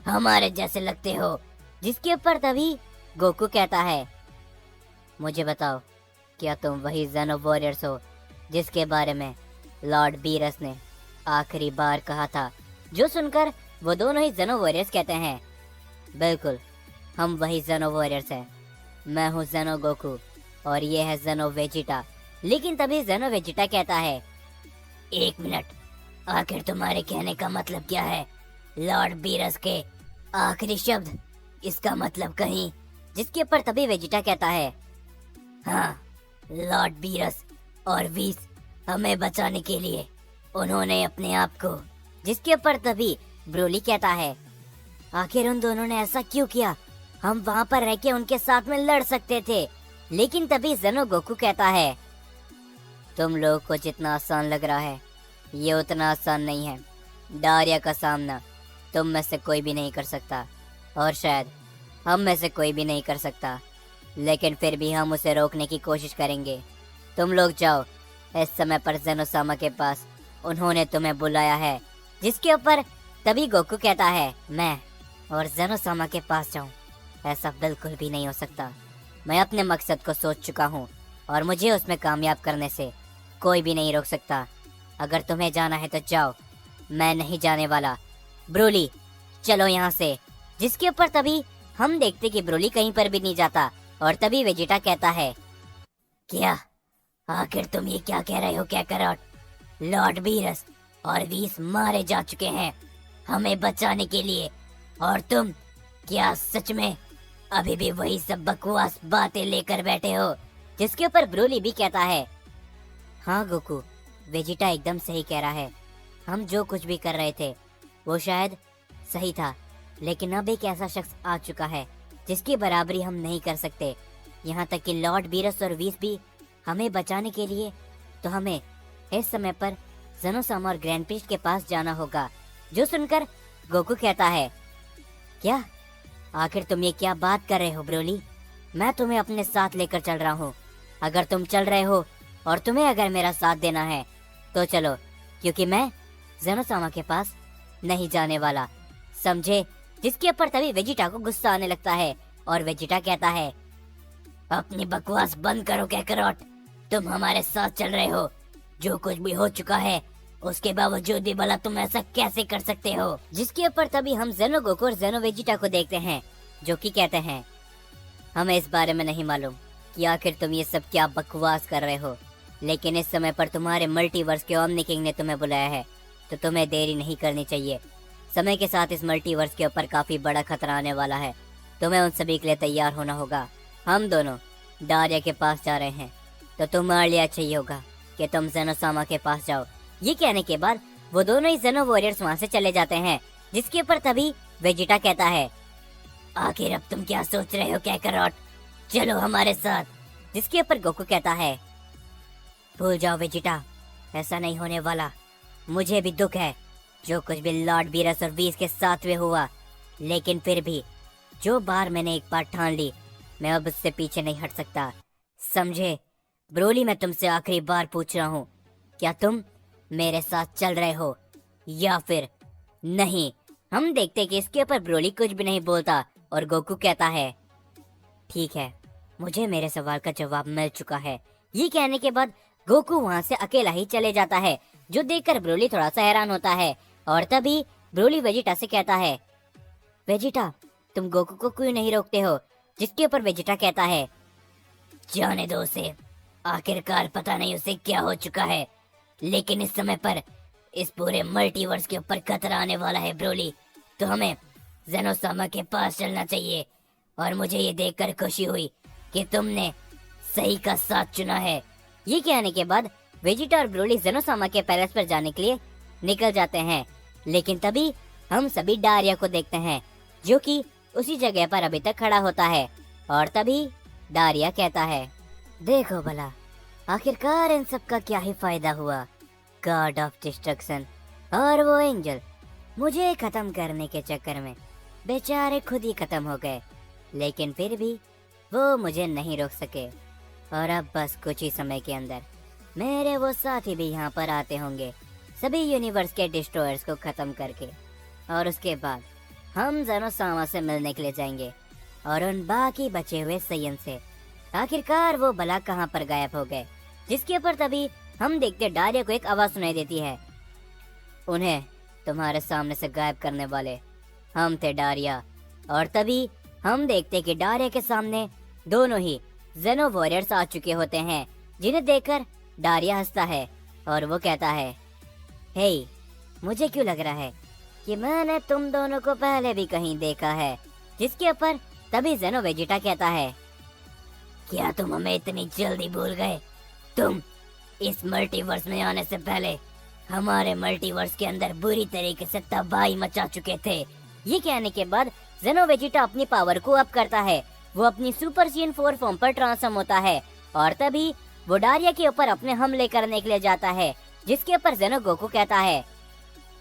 हमारे जैसे लगते हो। जिसके ऊपर तभी गोकू कहता है, मुझे बताओ, क्या तुम वही जेनो वॉरियर्स हो जिसके बारे में लॉर्ड बीरस ने आखिरी बार कहा था? जो सुनकर वो दोनों ही जेनो वॉरियर्स कहते हैं, बिल्कुल, हम वही जेनो वॉरियर्स हैं। मैं हूँ जेनो गोकू और ये है जेनो वेजिटा। लेकिन तभी जेनो वेजिटा कहता है, एक मिनट, आखिर तुम्हारे कहने का मतलब क्या है? लॉर्ड बीरस के आखिरी शब्द, इसका मतलब कहीं? जिसके ऊपर तभी वेजिटा कहता है, हाँ, लॉर्ड बीरस और वीस हमें बचाने के लिए उन्होंने अपने आप को। जिसके ऊपर तभी ब्रोली कहता है, आखिर उन दोनों ने ऐसा क्यों किया? हम वहाँ पर रह के उनके साथ में लड़ सकते थे। लेकिन तभी जेनो गोकू कहता है, तुम लोग को जितना आसान लग रहा है, ये उतना आसान नहीं है। डारिया का सामना तुम में से कोई भी नहीं कर सकता और शायद हम में से कोई भी नहीं कर सकता, लेकिन फिर भी हम उसे रोकने की कोशिश करेंगे। तुम लोग जाओ इस समय पर जेनो-सामा के पास, उन्होंने तुम्हें बुलाया है। जिसके ऊपर तभी गोकू कहता है, मैं और जेनो-सामा के पास जाऊं? ऐसा बिल्कुल भी नहीं हो सकता। मैं अपने मकसद को सोच चुका हूँ और मुझे उसमें कामयाब करने से कोई भी नहीं रोक सकता। अगर तुम्हें जाना है तो जाओ, मैं नहीं जाने वाला। ब्रोली चलो यहाँ से। जिसके ऊपर तभी हम देखते कि ब्रोली कहीं पर भी नहीं जाता और तभी वेजिटा कहता है, क्या आखिर तुम ये क्या कह रहे हो कैकरॉट? लॉर्ड बीरस और वीस मारे जा चुके हैं हमें बचाने के लिए, और तुम क्या सच में अभी भी वही सब बकवास बातें लेकर बैठे हो? जिसके ऊपर ब्रोली भी कहता है, हाँ गोकू, वेजिटा एकदम सही कह रहा है। हम जो कुछ भी कर रहे थे वो शायद सही था, लेकिन अब एक ऐसा शख्स आ चुका है जिसकी बराबरी हम नहीं कर सकते। यहाँ तक कि लॉर्ड बीरस और वीस भी हमें बचाने के लिए, तो हमें इस समय पर ज़ेनोसामा और ग्रैंडप्रिस्ट के पास जाना होगा। जो सुनकर गोकू कहता है, क्या आखिर तुम ये क्या बात कर रहे हो ब्रोली? मैं तुम्हें अपने साथ लेकर चल रहा हूँ। अगर तुम चल रहे हो और तुम्हें अगर मेरा साथ देना है तो चलो, क्योंकि मैं ज़ेनोसामा के पास नहीं जाने वाला, समझे? जिसके ऊपर तभी वेजिटा को गुस्सा आने लगता है और वेजिटा कहता है, अपनी बकवास बंद करो कैकरॉट, तुम हमारे साथ चल रहे हो। जो कुछ भी हो चुका है उसके बावजूद भी भला तुम ऐसा कैसे कर सकते हो? जिसके ऊपर तभी हम ज़ेनो गोकू और ज़ेनो वेजिटा को देखते हैं, जो कि कहते हैं, हमें इस बारे में नहीं मालूम कि आखिर तुम ये सब क्या बकवास कर रहे हो, लेकिन इस समय पर तुम्हारे मल्टीवर्स के ओमनी किंग ने तुम्हें बुलाया है, तो तुम्हें देरी नहीं करनी चाहिए। समय के साथ इस मल्टीवर्स के ऊपर काफी बड़ा खतरा आने वाला है, तुम्हें उन सभी के लिए तैयार होना होगा। हम दोनों डारिया के पास जा रहे हैं, तो तुम्हारे लिए चाहिए होगा कि तुम ज़ेनोसामा के पास जाओ। ये कहने के बाद वो दोनों ही ज़ेनो वॉरियर्स वहाँ से चले जाते हैं। जिसके ऊपर तभी वेजिटा कहता है, आखिर अब तुम क्या सोच रहे हो कैकरॉट? चलो हमारे साथ। जिसके ऊपर गोकू कहता है, भूल जाओ वेजिटा, ऐसा नहीं होने वाला। मुझे भी दुख है जो कुछ भी लॉर्ड बीरस और वीस के साथ में हुआ, लेकिन फिर भी जो बार मैंने एक बार ठान ली, मैं अब उससे पीछे नहीं हट सकता, समझे? ब्रोली, मैं तुमसे आखिरी बार पूछ रहा हूँ, क्या तुम मेरे साथ चल रहे हो या फिर नहीं? हम देखते कि इसके ऊपर ब्रोली कुछ भी नहीं बोलता और गोकू कहता है, ठीक है, मुझे मेरे सवाल का जवाब मिल चुका है। ये कहने के बाद गोकू वहाँ से अकेला ही चले जाता है, जो देखकर ब्रोली थोड़ा सा हैरान होता है। और तभी ब्रोली वेजिटा से कहता है, वेजिटा, तुम गोकू को क्यों नहीं रोकते हो? जिसके ऊपर वेजिटा कहता है, जाने दो उसे, आखिरकार पता नहीं उसे क्या हो चुका है, लेकिन इस समय पर इस पूरे मल्टीवर्स के ऊपर खतरा आने वाला है ब्रोली, तो हमें ज़ेनोसामा के पास चलना चाहिए। और मुझे ये देखकर खुशी हुई कि तुमने सही का साथ चुना है। ये कहने के बाद वेजिटा और ब्रोली ज़ेनोसामा के पैलेस पर जाने के लिए निकल जाते हैं, लेकिन तभी हम सभी डारिया को देखते हैं, जो कि उसी जगह पर अभी तक खड़ा होता है। और तभी डारिया कहता है, देखो भला, आखिरकार इन सब का क्या ही फायदा हुआ। गॉड ऑफ डिस्ट्रक्शन और वो एंजल मुझे खत्म करने के चक्कर में बेचारे खुद ही खत्म हो गए, लेकिन फिर भी वो मुझे नहीं रोक सके। और अब बस कुछ ही समय के अंदर मेरे वो साथी भी यहाँ पर आते होंगे, सभी यूनिवर्स के डिस्ट्रॉयर्स को खत्म करके, और उसके बाद हम ज़ेनोसामा से मिलने के लिए जाएंगे और उन बाकी बचे हुए सैयन से। आखिरकार वो भला कहाँ पर गायब हो गए? जिसके ऊपर तभी हम देखते डारिया को एक आवाज सुनाई देती है, उन्हें तुम्हारे सामने से गायब करने वाले हम थे डारिया। और तभी हम देखते कि डारिया के सामने दोनों ही ज़ेनो वॉरियर्स आ चुके होते हैं, जिन्हें देखकर डारिया हंसता है और वो कहता है, हे, मुझे क्यों लग रहा है कि मैंने तुम दोनों को पहले भी कहीं देखा है। जिसके ऊपर तभी ज़ेनो वेजिटा कहता है, क्या तुम हमें इतनी जल्दी भूल गए? तुम इस मल्टीवर्स में आने से पहले हमारे मल्टीवर्स के अंदर बुरी तरीके से तबाही मचा चुके थे। ये कहने के बाद ज़ेनो वेजिटा अपनी पावर को अप करता है, वो अपनी सुपर सीन 4 फॉर्म पर ट्रांसफॉर्म होता है और तभी वो डारिया के ऊपर अपने हमले करने के लिए जाता है। जिसके ऊपर ज़ेनो गोकू कहता है,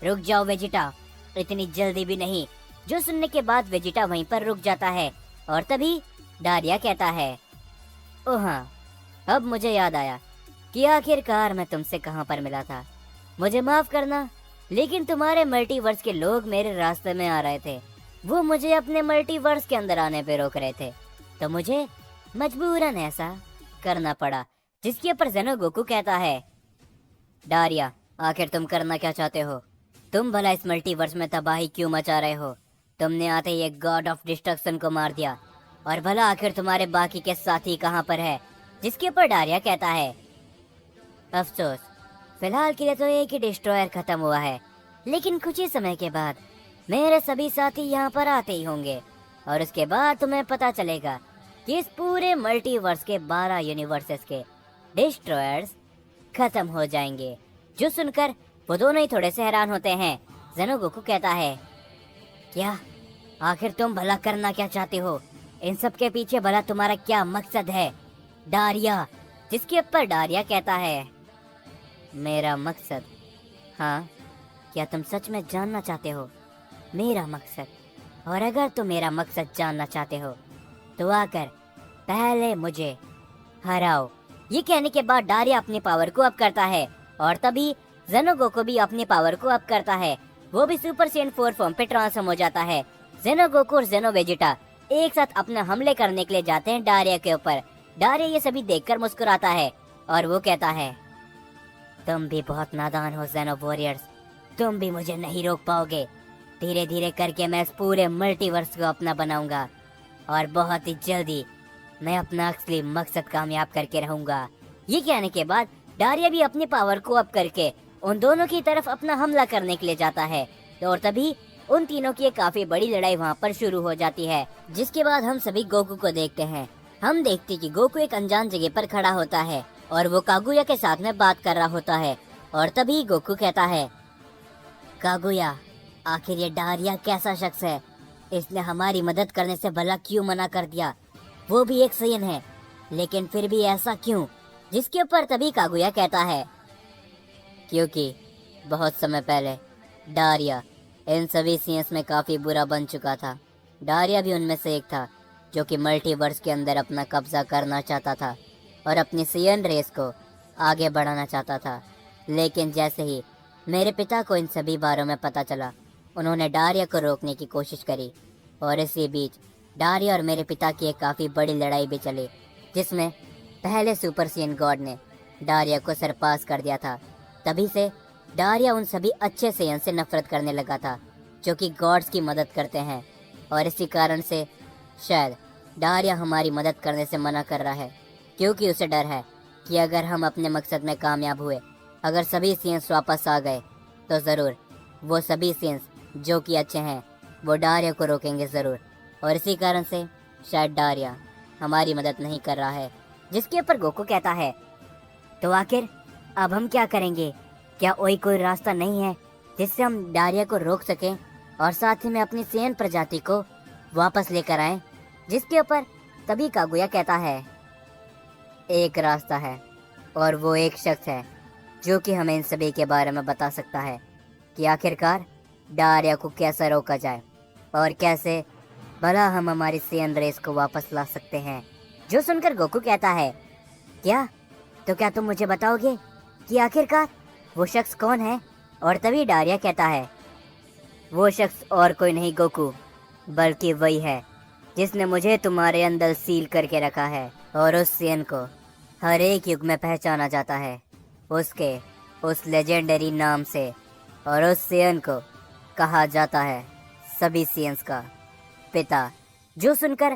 रुक जाओ वेजिटा, इतनी जल्दी भी नहीं। जो सुनने के बाद वेजिटा वहीं पर रुक जाता है और तभी डारिया कहता है, ओह हाँ, अब मुझे याद आया कि आखिरकार मैं तुमसे कहाँ पर मिला था। मुझे माफ करना, लेकिन तुम्हारे मल्टीवर्स के लोग मेरे रास्ते में आ रहे थे, वो मुझे अपने मल्टीवर्स के अंदर आने पे रोक रहे थे, तो मुझे मजबूरन ऐसा करना पड़ा, जिसके ऊपर जेनो गोकू कहता है, डारिया आखिर तुम करना क्या चाहते हो? तुम भला इस मल्टीवर्स में तबाही क्यों मचा रहे हो? तुमने आते ही एक गॉड ऑफ डिस्ट्रक्शन को मार दिया, और भला आखिर तुम्हारे बाकी के साथी कहाँ पर है? जिसके ऊपर डारिया कहता है, अफसोस, फिलहाल के लिए तो एक ही डिस्ट्रॉयर खत्म हुआ है, लेकिन कुछ ही समय के बाद मेरे सभी साथी यहाँ पर आते ही होंगे, और उसके बाद तुम्हें पता चलेगा कि इस पूरे मल्टीवर्स के 12 यूनिवर्सेस के डिस्ट्रॉयर्स खत्म हो जाएंगे। जो सुनकर वो दोनों ही थोड़े से हैरान होते हैं। जेनो गोकू कहता है, क्या आखिर तुम भला करना क्या चाहते हो? इन सब के पीछे भला तुम्हारा क्या मकसद है डारिया? जिसके ऊपर डारिया कहता है, मेरा मकसद? हाँ, क्या तुम सच में जानना चाहते हो मेरा मकसद? और अगर तुम मेरा मकसद जानना चाहते हो तो आकर पहले मुझे हराओ। ये कहने के बाद डारिया अपनी पावर को अप करता है, और तभी जेनो गोकू भी अपनी पावर को अप करता है। वो भी सुपर सेन 4 फॉर्म पे ट्रांसफॉर्म हो जाता है। जेनो गोकू और जेनो वेजिटा एक साथ अपना हमले करने के लिए जाते हैं डारिया के ऊपर। डारिया ये सभी देखकर मुस्कुराता है, और वो कहता है, तुम भी बहुत नादान हो जेनो वॉरियर्स, तुम भी मुझे नहीं रोक पाओगे। धीरे धीरे करके मैं इस पूरे मल्टीवर्स को अपना बनाऊंगा, और बहुत ही जल्दी मैं अपना असली मकसद कामयाब करके रहूंगा। ये कहने के बाद डारिया भी अपनी पावर को अप करके उन दोनों की तरफ अपना हमला करने के लिए जाता है। और तभी उन तीनों की एक काफी बड़ी लड़ाई वहाँ पर शुरू हो जाती है। जिसके बाद हम सभी गोकू को देखते हैं। हम देखते कि गोकू एक अनजान जगह पर खड़ा होता है, और वो कागुया के साथ में बात कर रहा होता है। और तभी गोकू कहता है, कागुया, आखिर ये डारिया कैसा शख्स है? इसने हमारी मदद करने से भला क्यों मना कर दिया? वो भी एक सैयन है, लेकिन फिर भी ऐसा क्यों? जिसके ऊपर तभी कागुया कहता है, क्योंकि बहुत समय पहले डारिया इन सभी सीएंस में काफी बुरा बन चुका था। डारिया भी उनमें से एक था, जो कि मल्टीवर्स के अंदर अपना कब्जा करना चाहता था और अपनी सीएन रेस को आगे बढ़ाना चाहता था। लेकिन जैसे ही मेरे पिता को इन सभी बारों में पता चला, उन्होंने डारिया को रोकने की कोशिश करी, और इसी बीच डारिया और मेरे पिता की एक काफ़ी बड़ी लड़ाई भी चली, जिसमें पहले सुपर सीएन गॉड ने डारिया को सरपास कर दिया था। तभी से डारिया उन सभी अच्छे सीएन से नफरत करने लगा था, जो कि गॉड्स की मदद करते हैं, और इसी कारण से शायद डारिया हमारी मदद करने से मना कर रहा है, क्योंकि उसे डर है कि अगर हम अपने मकसद में कामयाब हुए, अगर सभी सीएंस वापस आ गए, तो ज़रूर वो सभी सीएंस जो कि अच्छे हैं वो डारिया को रोकेंगे ज़रूर, और इसी कारण से शायद डारिया हमारी मदद नहीं कर रहा है। जिसके ऊपर गोकू कहता है, तो आखिर अब हम क्या करेंगे? क्या कोई रास्ता नहीं है जिससे हम डारिया को रोक सकें और साथ ही में अपनी सेन प्रजाति को वापस लेकर आएं? जिसके ऊपर तभी कागुया कहता है, एक रास्ता है, और वो एक शख्स है जो कि हमें इन सभी के बारे में बता सकता है कि आखिरकार डारिया को कैसे रोका जाए और कैसे भला हम हमारी सेन रेस को वापस ला सकते हैं। जो सुनकर गोकू कहता है, क्या? तो क्या तुम मुझे बताओगे कि आखिरकार वो शख्स कौन है? और तभी डारिया कहता है, वो शख्स और कोई नहीं गोकू, बल्कि वही है जिसने मुझे तुम्हारे अंदर सील करके रखा है, और उस सीएन को हर एक युग में पहचाना जाता है उसके उस लेजेंडरी नाम से, और उस सीएन को कहा जाता है सभी सीएंस का पिता। जो सुनकर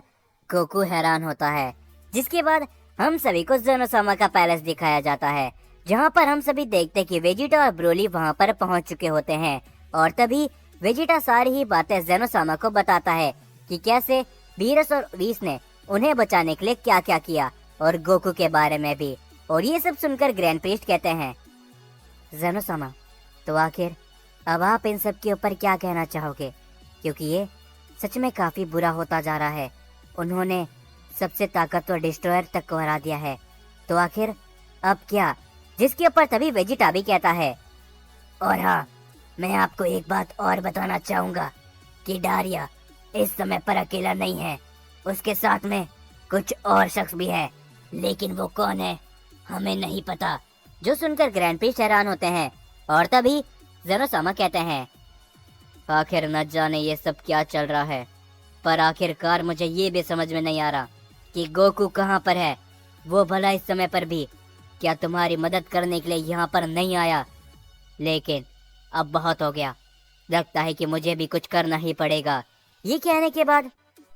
गोकू हैरान होता है। जिसके बाद हम सभी को ज़ेनोसामा का पैलेस दिखाया जाता है, जहां पर हम सभी देखते कि वेजिटा और ब्रोली वहां पर पहुंच चुके होते हैं। और तभी वेजिटा सारी ही बातें ज़ेनोसामा को बताता है कि कैसे बीरस और वीस ने उन्हें बचाने के लिए क्या क्या किया, और गोकू के बारे में भी। और ये सब सुनकर ग्रैंड प्रीस्ट कहते हैं, ज़ेनोसामा, तो आखिर अब आप इन सब के ऊपर क्या कहना चाहोगे? क्योंकि ये सच में काफी बुरा होता जा रहा है। उन्होंने सबसे ताकतवर डिस्ट्रॉयर तक को हरा दिया है, तो आखिर अब क्या? जिसके ऊपर तभी वेजिटा भी कहता है, और हाँ, मैं आपको एक बात और बताना चाहूंगा कि डारिया इस समय पर अकेला नहीं है, उसके साथ में कुछ और शख्स भी है, लेकिन वो कौन है हमें नहीं पता। जो सुनकर ग्रैंड प्रीस्ट हैरान होते हैं। और तभी ज़ेनोसामा कहते हैं, आखिर न जाने ये सब क्या चल रहा है, पर आखिरकार मुझे ये भी समझ में नहीं आ रहा कि गोकू कहाँ पर है। वो भला इस समय पर भी क्या तुम्हारी मदद करने के लिए यहाँ पर नहीं आया? लेकिन अब बहुत हो गया, लगता है कि मुझे भी कुछ करना ही पड़ेगा। ये कहने के बाद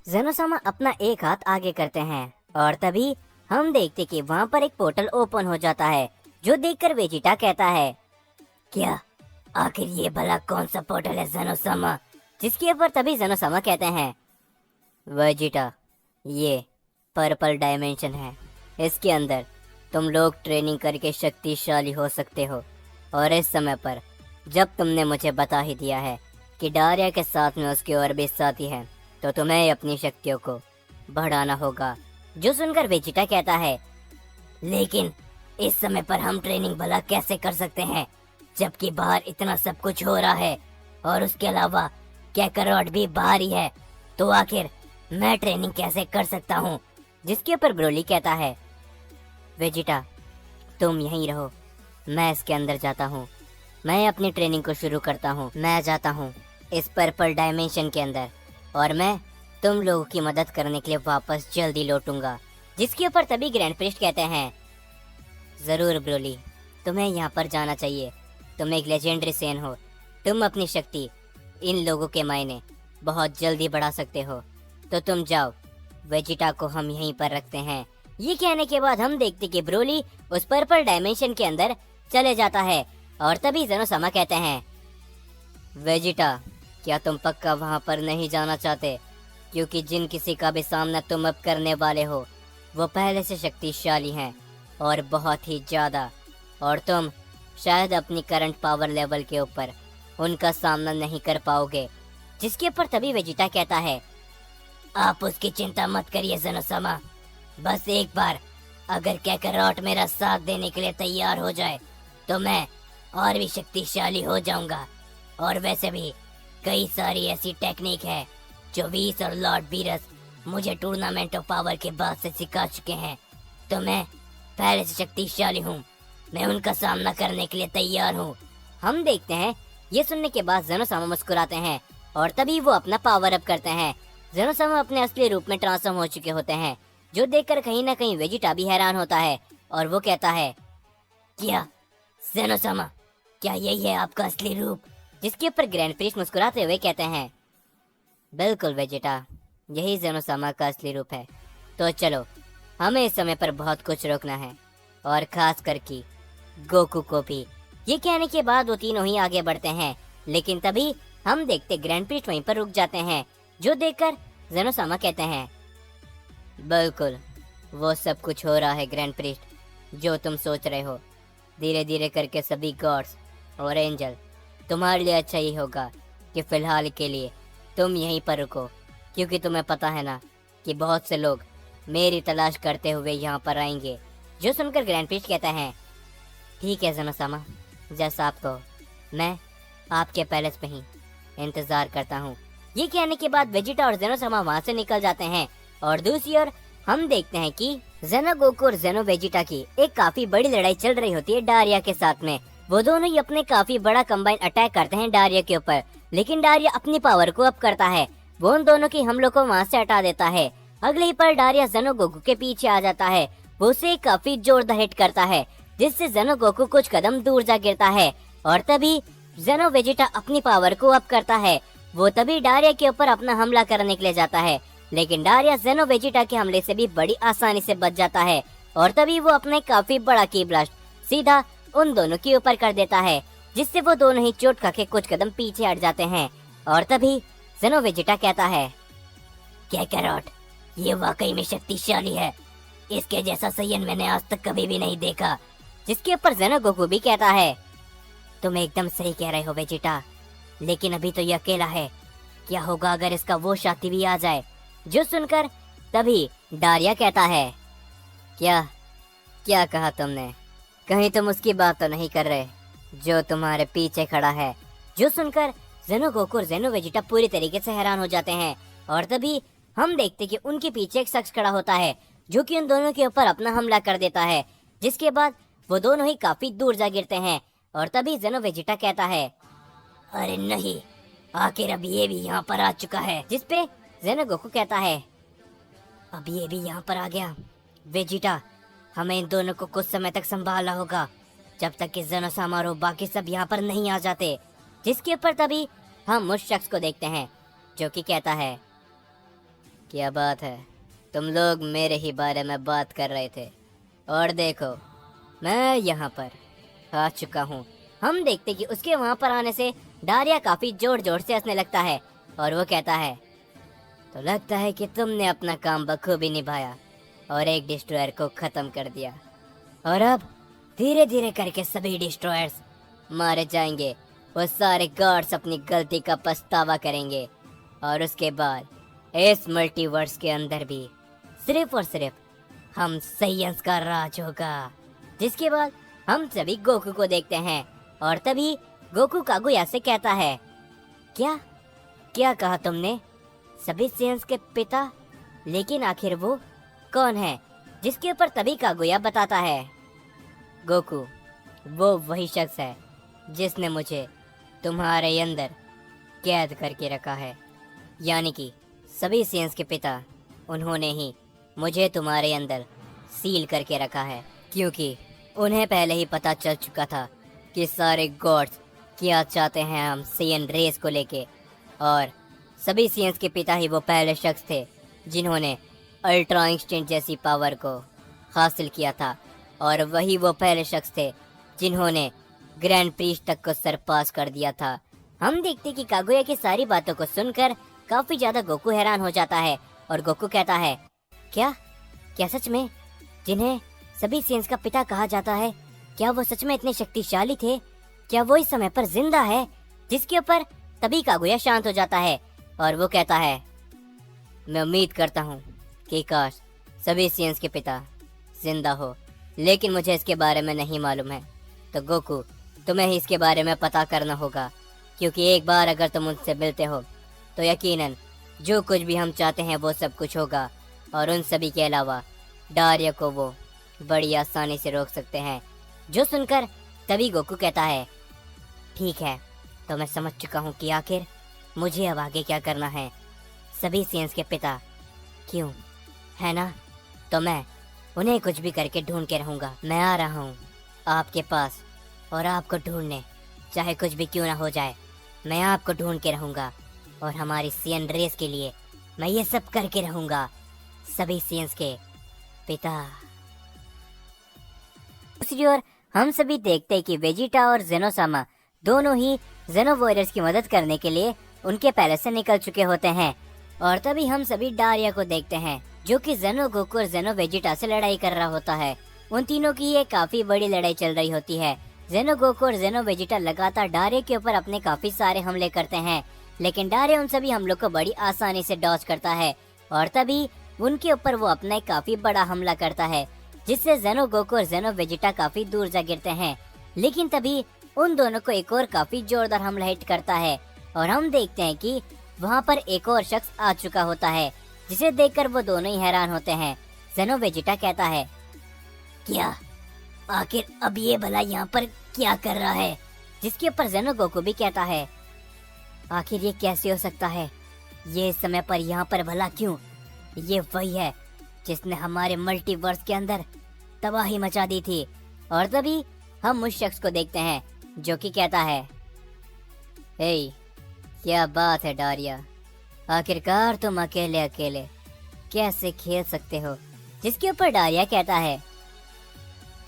ज़ेनोसामा अपना एक हाथ आगे करते हैं और तभी हम देखते कि वहाँ पर एक पोर्टल ओपन हो जाता है, जो देखकर वेजिटा कहता है, क्या आखिर ये भला कौन सा पोर्टल है ज़ेनोसामा? जिसके ऊपर तभी ज़ेनोसामा कहते हैं, वेजिटा, ये पर्पल डायमेंशन है। इसके अंदर तुम लोग ट्रेनिंग करके शक्तिशाली हो सकते हो। और इस समय पर जब तुमने मुझे बता ही दिया है कि डारिया के साथ में उसके और भी साथी हैं, तो तुम्हें अपनी शक्तियों को बढ़ाना होगा। जो सुनकर वेजिटा कहता है, लेकिन इस समय पर हम ट्रेनिंग भला कैसे कर सकते हैं, जबकि बाहर इतना सब कुछ हो रहा है और उसके अलावा कैकरॉट भी बाहर ही है, तो आखिर मैं ट्रेनिंग कैसे कर सकता हूँ? जिसके ऊपर ब्रोली कहता है, वेजिटा, तुम यहीं रहो, मैं इसके अंदर जाता हूँ। मैं अपनी ट्रेनिंग को शुरू करता हूँ। मैं जाता हूँ इस पर्पल डायमेंशन के अंदर और मैं तुम लोगों की मदद करने के लिए वापस जल्दी लौटूंगा। जिसके ऊपर तभी ग्रैंड प्रिस्ट कहते हैं, जरूर ब्रोली, तुम्हें यहाँ पर जाना चाहिए। तुम एक लेजेंडरी सेन हो। तुम अपनी शक्ति इन लोगों के मायने बहुत जल्दी बढ़ा सकते हो, तो तुम जाओ। वेजिटा को हम यहीं पर रखते हैं। ये कहने के बाद हम देखते कि ब्रोली उस पर्पल डायमेंशन के अंदर चले जाता है और तभी ज़ेनोसामा कहते हैं, वेजिटा, क्या तुम पक्का वहां पर नहीं जाना चाहते? क्योंकि जिन किसी का भी सामना तुम अब करने वाले हो वो पहले से शक्तिशाली हैं और बहुत ही ज्यादा, और तुम शायद अपनी करंट पावर लेवल के ऊपर उनका सामना नहीं कर पाओगे। जिसके ऊपर तभी वेजिटा कहता है, आप उसकी चिंता मत करिए ज़ेनोसामा, बस एक बार अगर कैकरॉट मेरा साथ देने के लिए तैयार हो जाए तो मैं और भी शक्तिशाली हो जाऊंगा। और वैसे भी कई सारी ऐसी टेक्निक है जो वीस और लॉर्ड बीरस मुझे टूर्नामेंट ऑफ पावर के बाद से सिखा चुके हैं, तो मैं पहले से शक्तिशाली हूँ। मैं उनका सामना करने के लिए तैयार हूँ। हम देखते हैं ये सुनने के बाद ज़ेनोसामा मुस्कुराते हैं और तभी वो अपना पावर अप करते हैं। ज़ेनोसामा अपने असली रूप में ट्रांसफॉर्म हो चुके होते हैं, जो देखकर कहीं ना कहीं वेजिटा भी हैरान होता है और वो कहता है, क्या ज़ेनोसामा, क्या यही है आपका असली रूप? जिसके ऊपर ग्रैंड प्रिस्ट मुस्कुराते हुए कहते हैं, बिल्कुल वेजिटा, यही ज़ेनोसामा का असली रूप है। तो चलो, हमें इस समय पर बहुत कुछ रोकना है और खास करके गोकू को भी। ये कहने के बाद वो तीनों ही आगे बढ़ते हैं, लेकिन तभी हम देखते ग्रैंड प्रिस्ट वहीं पर रुक जाते हैं, जो देखकर ज़ेनोसामा कहते हैं, बिल्कुल वो सब कुछ हो रहा है ग्रैंड प्रिस्ट, जो तुम सोच रहे हो। धीरे धीरे करके सभी गॉड्स और एंजल, तुम्हारे लिए अच्छा ही होगा कि फिलहाल के लिए तुम यहीं पर रुको, क्योंकि तुम्हें पता है ना कि बहुत से लोग मेरी तलाश करते हुए यहाँ पर आएंगे। जो सुनकर ग्रैंड प्रिस्ट कहता है, ठीक है ज़ेनोसामा, जैसा आप कहो, मैं आपके पैलेस पे ही इंतजार करता हूँ। ये कहने के बाद वेजिटा और ज़ेनोसामा वहाँ से निकल जाते हैं और दूसरी ओर हम देखते हैं कि ज़ेनो गोकू और ज़ेनो वेजिटा की एक काफी बड़ी लड़ाई चल रही होती है डारिया के साथ में। वो दोनों ही अपने काफी बड़ा कंबाइन अटैक करते हैं डारिया के ऊपर, लेकिन डारिया अपनी पावर को अप करता है। वो उन दोनों की हमलों को वहाँ से हटा देता है। अगले ही पर डारिया ज़ेनो गोकू के पीछे आ जाता है। वो उसे काफी जोरदार हिट करता है, जिससे ज़ेनो गोकू कुछ कदम दूर जा गिरता है और तभी ज़ेनो वेजिटा अपनी पावर को अप करता है। वो तभी डारिया के ऊपर अपना हमला करने के लिए जाता है, लेकिन डारिया ज़ेनो वेजिटा के हमले से भी बड़ी आसानी से बच जाता है और तभी वो अपने काफी बड़ा की ब्लास्ट सीधा उन दोनों के ऊपर कर देता है, जिससे वो दोनों ही चोट खा के कुछ कदम पीछे हट जाते हैं। और तभी ज़ेनो वेजिटा कहता है, कैकरॉट, ये वाकई में शक्तिशाली है, इसके जैसा सयन मैंने आज तक कभी भी नहीं देखा। जिसके ऊपर ज़ेनो गोकू भी कहता है, तुम एकदम सही कह रहे हो वेजिटा, लेकिन अभी तो ये अकेला है, क्या होगा अगर इसका वो साथी भी आ जाए? जो सुनकर तभी डारिया कहता है, क्या क्या कहा तुमने? कहीं तुम उसकी बात तो नहीं कर रहे जो तुम्हारे पीछे खड़ा है? जो सुनकर ज़ेनो गोकू और ज़ेनो वेजिटा पूरी तरीके से हैरान हो जाते हैं और तभी हम देखते कि उनके पीछे एक शख्स खड़ा होता है, जो कि उन दोनों के ऊपर अपना हमला कर देता है। जिसके बाद वो दोनों ही काफी दूर जा गिरते हैं और तभी ज़ेनो वेजिटा कहता है, अरे नहीं, आखिर अब ये भी यहाँ पर आ चुका है। जिसपे ज़ेनो गोकू कहता है, अब ये भी यहाँ पर आ गया। वेजिटा, हमें इन दोनों को कुछ समय तक संभालना होगा, जब तक कि ज़ेनोसामा और बाकी सब यहाँ पर नहीं आ जाते। जिसके ऊपर तभी हम उस शख्स को देखते हैं जो कि कहता है, क्या बात है, तुम लोग मेरे ही बारे में बात कर रहे थे, और देखो मैं यहाँ पर आ चुका हूँ। हम देखते कि उसके वहाँ पर आने से डारिया काफी जोर जोर से हंसने लगता है और वो कहता है, तो लगता है कि तुमने अपना काम बखूबी निभाया और एक डिस्ट्रॉयर को खत्म कर दिया, और अब धीरे धीरे करके सभी डिस्ट्रॉयर्स मारे जाएंगे। वो सारे गार्ड्स अपनी गलती का पछतावा करेंगे और उसके बाद इस मल्टीवर्स के अंदर भी सिर्फ और सिर्फ हम साइंस का राज होगा। जिसके बाद हम सभी गोकू को देखते हैं और तभी गोकू कागुया से कहता है, क्या क्या कहा तुमने? सभी साइंस के पिता? लेकिन आखिर वो कौन है? जिसके ऊपर तभी कागुया बताता है, गोकू, वो वही शख्स है जिसने मुझे तुम्हारे अंदर कैद करके रखा है। यानी कि सभी साइंस के पिता, उन्होंने ही मुझे तुम्हारे अंदर सील करके रखा है, क्योंकि उन्हें पहले ही पता चल चुका था कि सारे गॉड्स क्या चाहते हैं हम साइयन रेस को लेके। और सभी साइंस के पिता ही वो पहले शख्स थे जिन्होंने अल्ट्रा इंस्टेंट जैसी पावर को हासिल किया था, और वही वो पहले शख्स थे जिन्होंने ग्रैंड प्रीस्ट तक को सरपास कर दिया था। हम देखते कि कागुया की सारी बातों को सुनकर काफी ज्यादा गोकू हैरान हो जाता है और गोकू कहता है, क्या क्या सच में जिन्हें सभी साइंस का पिता कहा जाता है, क्या वो सच में इतने शक्तिशाली थे? क्या वो इस समय पर जिंदा है? जिसके ऊपर तभी कागुया शांत हो जाता है और वो कहता है, मैं उम्मीद करता हूँ कि काश सभी साइंस के पिता जिंदा हो, लेकिन मुझे इसके बारे में नहीं मालूम है। तो गोकू, तुम्हें ही इसके बारे में पता करना होगा, क्योंकि एक बार अगर तुम उनसे मिलते हो तो यकीनन जो कुछ भी हम चाहते हैं वो सब कुछ होगा, और उन सभी के अलावा डारिया को वो बड़ी आसानी से रोक सकते हैं। जो सुनकर तभी गोकू कहता है, ठीक है, तो मैं समझ चुका हूँ कि आखिर मुझे अब आगे क्या करना है। सभी साइंस के पिता, क्यों, है ना? तो मैं उन्हें कुछ भी करके ढूंढ के रहूंगा। मैं आ रहा हूँ आपके पास और आपको ढूंढने, चाहे कुछ भी क्यों ना हो जाए, मैं आपको ढूंढ के रहूंगा, और हमारी साइयन रेस के लिए मैं ये सब करके रहूंगा। सभी साइंस के पिता। दूसरी ओर हम सभी देखते हैं कि वेजिटा और ज़ेनोसामा दोनों ही ज़ेनो वॉरियर्स की मदद करने के लिए उनके पैलेस से निकल चुके होते हैं, और तभी हम सभी डारिया को देखते हैं जो कि ज़ेनो गोकू और ज़ेनो वेजिटा से लड़ाई कर रहा होता है। उन तीनों की ये काफी बड़ी लड़ाई चल रही होती है। ज़ेनो गोकू और ज़ेनो वेजिटा लगातार डारिया के ऊपर अपने काफी सारे हमले करते हैं, लेकिन डारिया उन सभी हमलों को बड़ी आसानी से डॉज करता है, और तभी उनके ऊपर वो अपना एक काफी बड़ा हमला करता है, जिससे ज़ेनो गोकू और ज़ेनो वेजिटा काफी दूर जा गिरते हैं। लेकिन तभी उन दोनों को एक और काफी जोरदार हमला हिट करता है, और हम देखते हैं कि वहाँ पर एक और शख्स आ चुका होता है, जिसे देखकर वो दोनों ही हैरान होते हैं। ज़ेनो वेजिटा कहता है, क्या आखिर अब ये भला यहाँ पर क्या कर रहा है? जिसके ऊपर ज़ेनो गोकू भी कहता है, आखिर ये कैसे हो सकता है? ये इस समय पर यहाँ पर भला क्यों? ये वही है जिसने हमारे मल्टीवर्स के अंदर तबाही मचा दी थी। और तभी हम उस शख्स को देखते हैं जो कि कहता है, हे, क्या बात है डारिया, आखिरकार तुम अकेले अकेले कैसे खेल सकते हो? जिसके ऊपर डारिया कहता है,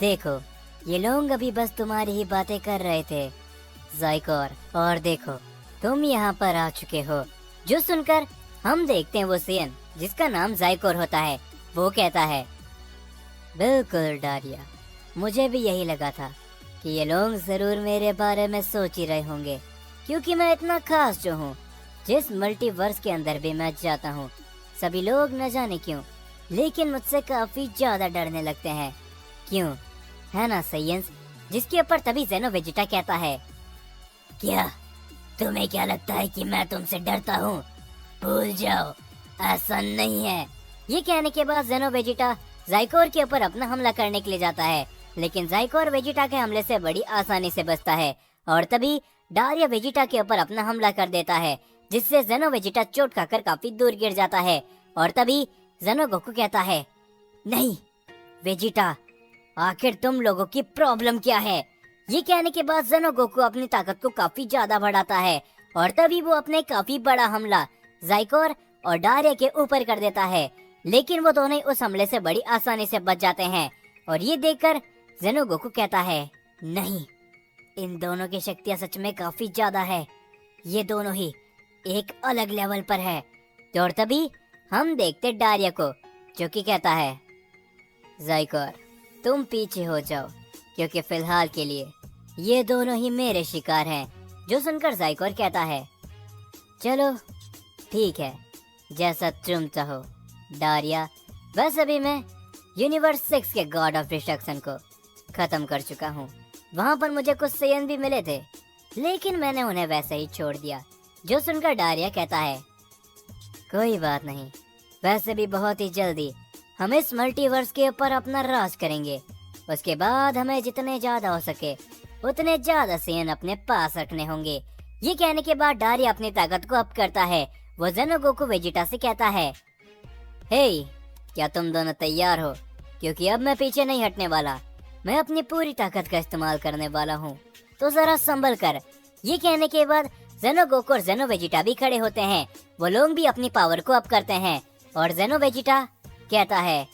देखो, ये लोग अभी बस तुम्हारी ही बातें कर रहे थे ज़ाइकोर, और देखो तुम यहाँ पर आ चुके हो। जो सुनकर हम देखते हैं वो साइयन जिसका नाम ज़ाइकोर होता है, वो कहता है, बिल्कुल डारिया, मुझे भी यही लगा था कि ये लोग जरूर मेरे बारे में सोच ही रहे होंगे, क्योंकि मैं इतना खास जो हूँ, जिस मल्टीवर्स के अंदर भी मैं जाता हूँ, सभी लोग न जाने क्यों लेकिन मुझसे काफी ज्यादा डरने लगते हैं। क्यों, है ना साइंस? जिसके ऊपर तभी ज़ेनो वेजिटा कहता है, क्या तुम्हें क्या लगता है कि मैं तुमसे डरता हूँ? भूल जाओ, ऐसा नहीं है। ये कहने के बाद ज़ेनो वेजिटा ज़ाइकोर के ऊपर अपना हमला करने के लिए जाता है, लेकिन ज़ाइकोर वेजिटा के हमले से बड़ी आसानी से बचता है, और तभी डारिया वेजिटा के ऊपर अपना हमला कर देता है, जिससे ज़ेनो वेजिटा चोट खाकर काफी दूर गिर जाता है। और तभी जेनो गोकू कहता है, नहीं वेजिटा, आखिर तुम लोगों की प्रॉब्लम क्या है? ये कहने के बाद जेनो गोकू अपनी ताकत को काफी ज्यादा बढ़ाता है और तभी वो अपने काफी बड़ा हमला ज़ाइकोर और डारिया के ऊपर कर देता है, लेकिन वो दोनों उस हमले से बड़ी आसानी से बच जाते हैं। और ये देखकर जेनो गोकू कहता है, नहीं, इन दोनों की शक्तियां सच में काफी ज्यादा है, ये दोनों ही एक अलग लेवल पर है। तो और तभी हम देखते डारिया को, जो कि कहता है, ज़ाइकोर तुम पीछे हो जाओ, क्योंकि फिलहाल के लिए ये दोनों ही मेरे शिकार हैं। जो सुनकर ज़ाइकोर कहता है, चलो ठीक है, जैसा तुम चाहो डारिया। वैसे भी मैं यूनिवर्स 6 के गॉड ऑफ डिस्ट्रक्शन को खत्म कर चुका हूँ। वहाँ पर मुझे कुछ सेयन भी मिले थे, लेकिन मैंने उन्हें वैसे ही छोड़ दिया। जो सुनकर डारिया कहता है, कोई बात नहीं, वैसे भी बहुत ही जल्दी हम इस मल्टीवर्स के ऊपर अपना राज करेंगे। उसके बाद हमें जितने ज्यादा हो सके उतने ज्यादा सेयन अपने पास रखने होंगे। ये कहने के बाद डारिया अपनी ताकत को अप करता है। वो जेनो गोकू वेजिटा से कहता है, हे, क्या तुम दोनों तैयार हो? क्योंकि अब मैं पीछे नहीं हटने वाला, मैं अपनी पूरी ताकत का इस्तेमाल करने वाला हूँ, तो जरा संभल कर। ये कहने के बाद जेनो गोकू और जेनो वेजिटा भी खड़े होते हैं। वो लोग भी अपनी पावर को अप करते हैं और जेनो वेजिटा कहता है,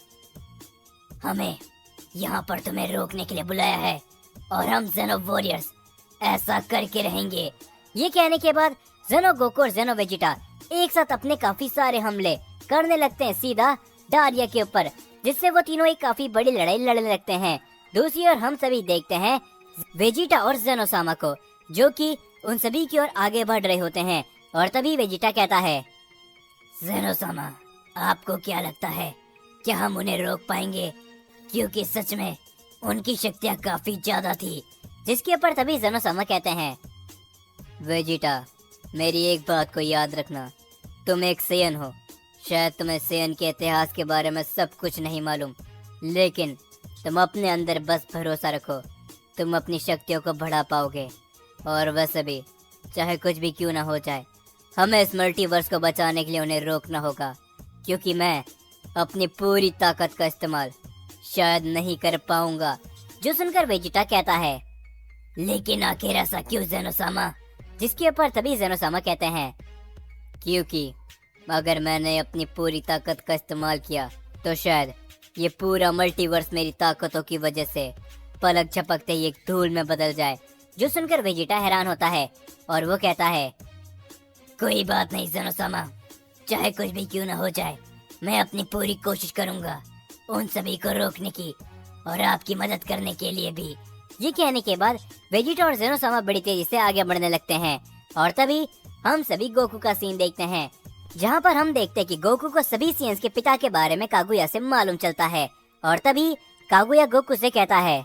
हमें यहाँ पर तुम्हें रोकने के लिए बुलाया है और हम जेनो वॉरियर्स ऐसा करके रहेंगे। ये कहने के बाद जेनो गोकू और जेनो वेजिटा एक साथ अपने काफी सारे हमले करने लगते हैं सीधा डारिया के ऊपर, जिससे वो तीनों एक काफी बड़ी लड़ाई लड़ने लगते हैं। दूसरी ओर हम सभी देखते हैं वेजिटा और जेनोसामा को, जो कि उन सभी की ओर आगे बढ़ रहे होते हैं। और तभी वेजिटा कहता है, जेनोसामा, आपको क्या लगता है, क्या हम उन्हें रोक पाएंगे? क्योंकि सच में उनकी शक्तियाँ काफी ज्यादा थी। जिसके ऊपर तभी जेनोसामा कहते हैं, वेजिटा, मेरी एक बात को याद रखना, तुम एक सेयन हो। शायद तुम्हें सेयन के इतिहास के बारे में सब कुछ नहीं मालूम, लेकिन तुम अपने अंदर बस भरोसा रखो, तुम अपनी शक्तियों को बढ़ा पाओगे। और वैसे भी चाहे कुछ भी क्यों ना हो जाए, हमें इस मल्टीवर्स को बचाने के लिए उन्हें रोकना होगा, क्योंकि मैं अपनी पूरी ताकत का इस्तेमाल शायद नहीं कर पाऊंगा। जो सुनकर वेजिटा कहता है, लेकिन आखिर ऐसा क्यों जेनोसामा? जिसके ऊपर तभी जेनोसामा कहते हैं, क्योंकि अगर मैंने अपनी पूरी ताकत का इस्तेमाल किया तो शायद ये पूरा मल्टीवर्स मेरी ताकतों की वजह से पलक झपकते ही एक धूल में बदल जाए। जो सुनकर वेजिटा हैरान होता है और वो कहता है, कोई बात नहीं जेनोसामा, चाहे कुछ भी क्यों ना हो जाए, मैं अपनी पूरी कोशिश करूंगा उन सभी को रोकने की और आपकी मदद करने के लिए भी। ये कहने के बाद वेजिटा और जेनोसामा बड़ी तेजी से आगे बढ़ने लगते हैं। और तभी हम सभी गोकू का सीन देखते हैं, जहाँ पर हम देखते हैं कि गोकू को सभी सेयन्स के पिता के बारे में कागुया से मालूम चलता है। और तभी कागुया गोकू से कहता है,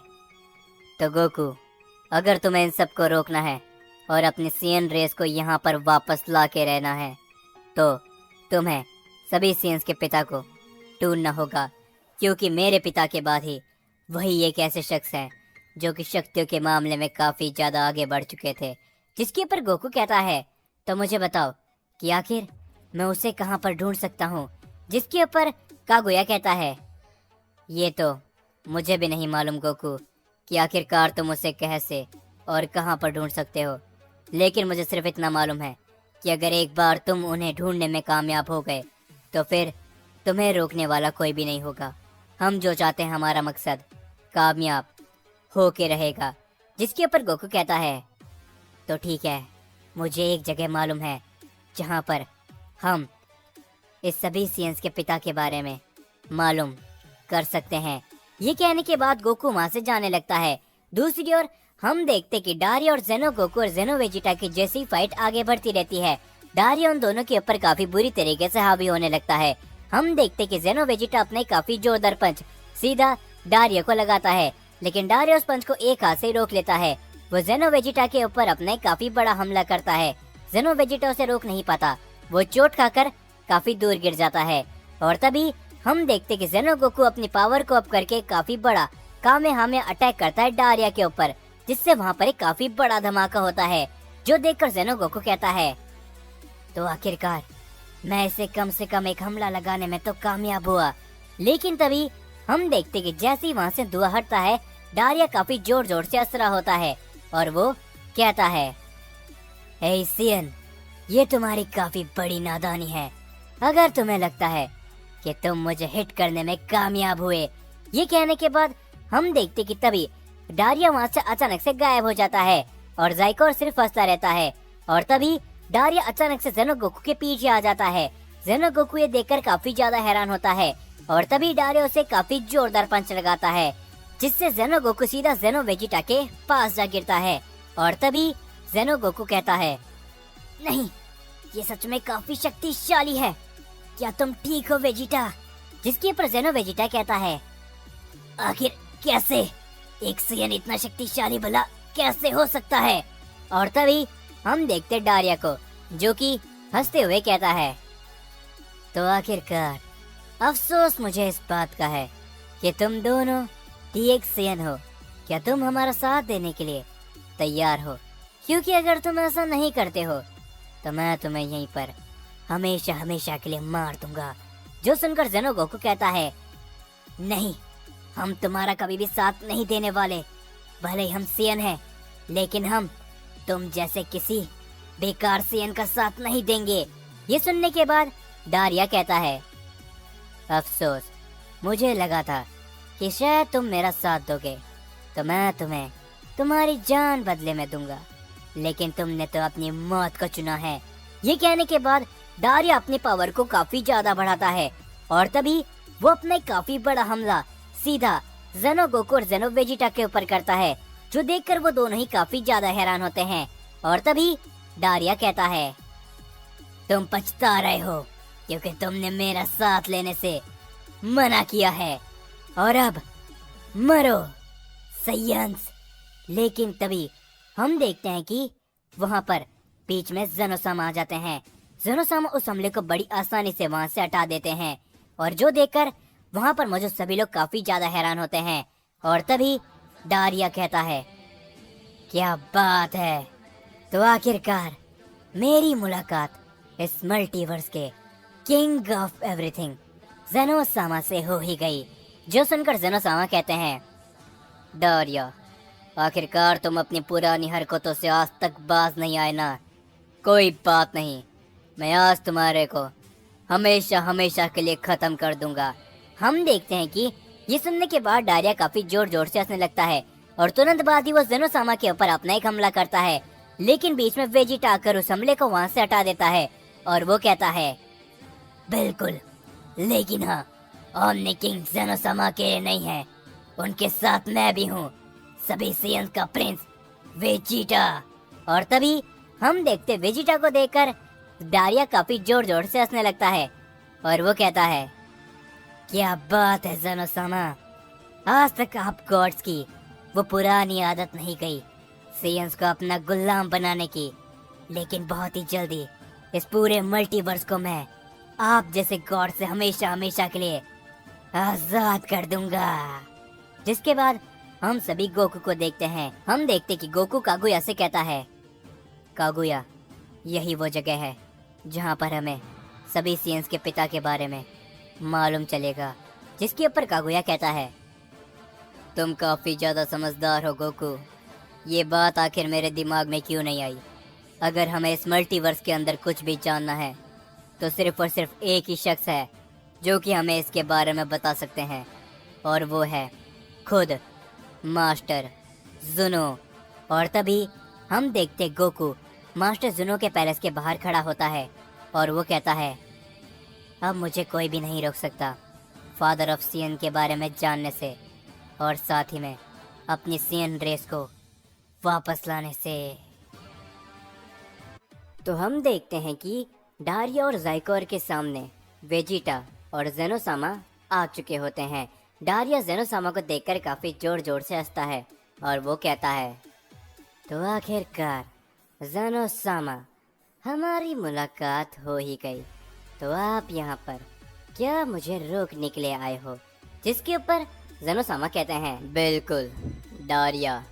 तो गोकू, अगर तुम्हें इन सबको रोकना है और अपनी सेयन रेस को यहाँ पर वापस ला के रहना है, तो तुम्हें सभी सेयन्स के पिता को ढूंढना होगा, क्योंकि मेरे पिता के बाद ही वही एक ऐसे शख्स हैं जो कि शक्तियों के मामले में काफी ज्यादा आगे बढ़ चुके थे। जिसके ऊपर गोकू कहता है, तो मुझे बताओ कि आखिर मैं उसे कहाँ पर ढूंढ सकता हूँ? जिसके ऊपर कागुया कहता है, ये तो मुझे भी नहीं मालूम गोकू कि आखिरकार तुम उसे कैसे और कहाँ पर ढूंढ सकते हो, लेकिन मुझे सिर्फ इतना मालूम है कि अगर एक बार तुम उन्हें ढूंढने में कामयाब हो गए तो फिर तुम्हें रोकने वाला कोई भी नहीं होगा। हम जो चाहते हैं, हमारा मकसद कामयाब होके रहेगा। जिसके ऊपर गोकू कहता है, तो ठीक है, मुझे एक जगह मालूम है जहाँ पर हम इस सभी सेयन्स के पिता के बारे में मालूम कर सकते हैं। ये कहने के बाद गोकू वहाँ से जाने लगता है। दूसरी ओर हम देखते कि डारिया और जेनो गोकू और जेनो वेजिटा की जैसी फाइट आगे बढ़ती रहती है, डारिया उन दोनों के ऊपर काफी बुरी तरीके से हावी होने लगता है। हम देखते कि जेनो वेजिटा अपने काफी जोरदार पंच सीधा डारिया को लगाता है, लेकिन डारिया उस पंच को एक हाथ से रोक लेता है। वो जेनो वेजिटा के ऊपर अपने काफी बड़ा हमला करता है। जेनो वेजिटा उसे रोक नहीं पाता, वो चोट खाकर काफी दूर गिर जाता है। और तभी हम देखते कि जेनो गोकू अपनी पावर को अप करके काफी बड़ा कामेहामे अटैक करता है डारिया के ऊपर, जिससे वहाँ पर एक काफी बड़ा धमाका होता है। जो देखकर जेनो गोकू कहता है, तो आखिरकार मैं इसे कम से कम एक हमला लगाने में तो कामयाब हुआ, लेकिन तभी हम देखते कि जैसे ही वहाँ से धुआं हटता है, डारिया काफी जोर जोर से हंस रहा होता है और वो कहता है, हे सियन, ये तुम्हारी काफी बड़ी नादानी है। अगर तुम्हें लगता है कि तुम मुझे हिट करने में कामयाब हुए। ये कहने के बाद हम देखते कि तभी डारिया वहाँ से अचानक से गायब हो जाता है और ज़ाइकोर सिर्फ हंसता रहता है। और तभी डारिया अचानक से जेनो गोकू के पीछे आ जाता है। जेनो गोकू ये देखकर काफी ज्यादा हैरान होता है और तभी डारिया उसे काफी जोरदार पंच लगाता है, जिससे जेनो गोकू सीधा जेनो वेजिटा के पास जा गिरता है। और तभी जेनो गोकू कहता है, नहीं, ये सच में काफी शक्तिशाली है। क्या तुम ठीक हो वेजिटा? जिसके ऊपर जेनो वेजिटा कहता है, आखिर कैसे? एक सियन इतना शक्तिशाली भला कैसे हो सकता है? और तभी हम देखते डारिया को, जो कि हंसते हुए कहता है, तो आखिरकार अफसोस मुझे इस बात का है कि तुम दोनों ठीक सियन हो। क्या तुम हमारा साथ देने के लिए तैयार हो? क्योंकि अगर तुम ऐसा नहीं करते हो तो मैं तुम्हें यहीं पर हमेशा हमेशा के लिए मार दूंगा। जो सुनकर जेनो गोकू कहता है, नहीं, हम तुम्हारा कभी भी साथ नहीं देने वाले। भले ही हम सियन हैं, लेकिन हम तुम जैसे किसी बेकार सियन का साथ नहीं देंगे। ये सुनने के बाद डारिया कहता है, अफसोस, मुझे लगा था कि शायद तुम मेरा साथ दोगे तो मैं तुम्हें तुम्हारी जान बदले में दूंगा, लेकिन तुमने तो अपनी मौत को चुना है। ये कहने के बाद डारिया अपनी पावर को काफी ज्यादा बढ़ाता है और तभी वो अपना काफी बड़ा हमला सीधा जेनो गोकू और जेनो वेजिटा के ऊपर करता है, जो देखकर वो दोनों ही काफी ज्यादा हैरान होते हैं। और तभी डारिया कहता है, तुम पछता रहे हो क्योंकि तुमने मेरा साथ लेने से मना किया है, और अब मरो सैयंस। लेकिन तभी हम देखते हैं कि वहाँ पर बीच में जेनोसामा आ जाते हैं। जेनोसामा उस हमले को बड़ी आसानी से वहाँ से हटा देते हैं और जो देखकर वहाँ पर मौजूद सभी लोग काफी ज्यादा हैरान होते हैं। और तभी डारिया कहता है, क्या बात है, तो आखिरकार मेरी मुलाकात इस मल्टीवर्स के किंग ऑफ एवरीथिंग जेनोसामा से हो ही गई। जो सुनकर जेनोसामा कहते हैं, डारिया, आखिरकार तुम अपनी पुरानी हरकतों से आज तक बाज नहीं आए ना। कोई बात नहीं, मैं आज तुम्हारे को हमेशा हमेशा के लिए खत्म कर दूंगा। हम देखते हैं कि ये सुनने के बाद डारिया काफी जोर जोर से हंसने लगता है और तुरंत बाद ही वो जेनोसामा के ऊपर अपना एक हमला करता है, लेकिन बीच में वेजिटा आकर उस हमले को वहाँ से हटा देता है और वो कहता है, बिल्कुल, लेकिन हाँ, ओमनी किंग जेनोसामा के नहीं है, उनके साथ मैं भी हूँ, सभी सियंस का प्रिंस वेजिटा। और तभी हम देखते वेजिटा को देखकर डारिया काफी जोर जोर से हंसने लगता है और वो कहता है, क्या बात है जेनोसामा, आज तक आप गॉड्स की वो पुरानी आदत नहीं गई सियंस को अपना गुलाम बनाने की, लेकिन बहुत ही जल्दी इस पूरे मल्टीवर्स को मैं आप जैसे गॉड से हमेशा हमेशा के लिए आजाद कर दूंगा। जिसके बाद हम सभी गोकू को देखते हैं। हम देखते कि गोकू कागुया से कहता है, कागुया, यही वो जगह है जहाँ पर हमें सभी सियंस के पिता के बारे में मालूम चलेगा। जिसके ऊपर कागुया कहता है, तुम काफी ज्यादा समझदार हो गोकू, ये बात आखिर मेरे दिमाग में क्यों नहीं आई? अगर हमें इस मल्टीवर्स के अंदर कुछ भी जानना है तो सिर्फ और सिर्फ एक ही शख्स है जो कि हमें इसके बारे में बता सकते हैं, और वो है खुद मास्टर जुनो। और तभी हम देखते गोकू मास्टर जुनो के पैलेस के बाहर खड़ा होता है और वो कहता है, अब मुझे कोई भी नहीं रोक सकता फादर ऑफ सियन के बारे में जानने से, और साथ ही में अपनी सियन रेस को वापस लाने से। तो हम देखते हैं कि डारिया और ज़ाइकोर के सामने वेजिटा और जेनोसामा आ चुके होते हैं। डारिया जेनोसामा को देखकर काफी जोर जोर से हंसता है और वो कहता है, तो आखिरकार जेनोसामा, हमारी मुलाकात हो ही गई, तो आप यहाँ पर क्या मुझे रोकने के लिए आए हो? जिसके ऊपर जेनोसामा कहते हैं, बिल्कुल डारिया,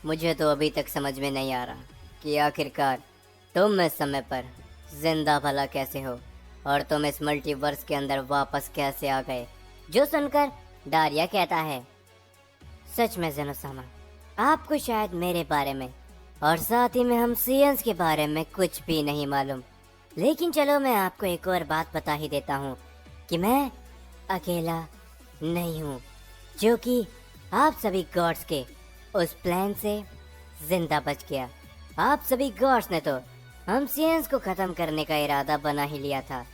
मुझे तो अभी तक समझ में नहीं आ रहा कि आखिरकार तुम इस समय पर जिंदा भला कैसे हो। और तुम इस मल्टीवर्स के अंदर वापस कैसे आ गए? जो सुनकर डारिया कहता है, सच में ज़ेनोसामा, आपको शायद मेरे बारे में और साथ ही में हम सियंस के बारे में कुछ भी नहीं मालूम, लेकिन चलो मैं आपको एक और बात बता ही देता हूँ कि मैं अकेला नहीं हूँ जो कि आप सभी गॉड्स के उस प्लान से जिंदा बच गया। आप सभी गॉड्स ने तो हम सियंस को खत्म करने का इरादा बना ही लिया था,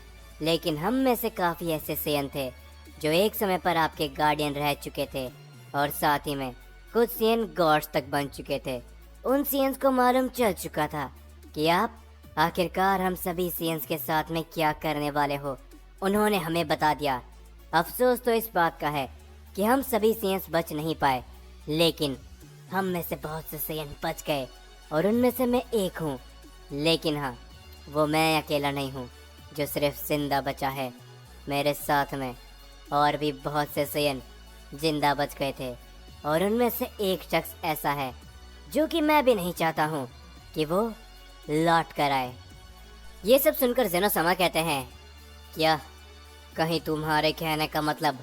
लेकिन हम में से काफी ऐसे सियन थे जो एक समय पर आपके गार्डियन रह चुके थे और साथ ही में कुछ सियन गॉड्स तक बन चुके थे। उन सियंस को मालूम चल चुका था कि आप आखिरकार हम सभी सियंस के साथ में क्या करने वाले हो। उन्होंने हमें बता दिया। अफसोस तो इस बात का है कि हम सभी सियंस बच नहीं पाए, लेकिन हम में से बहुत से सियन बच गए और उनमें से मैं एक हूँ। लेकिन हाँ, वो मैं अकेला नहीं हूँ जो सिर्फ जिंदा बचा है। मेरे साथ में और भी बहुत से सियन जिंदा बच गए थे और उनमें से एक शख्स ऐसा है जो कि मैं भी नहीं चाहता हूँ कि वो लौट कर आए। ये सब सुनकर ज़ेनोसामा कहते हैं, क्या कहीं तुम्हारे कहने का मतलब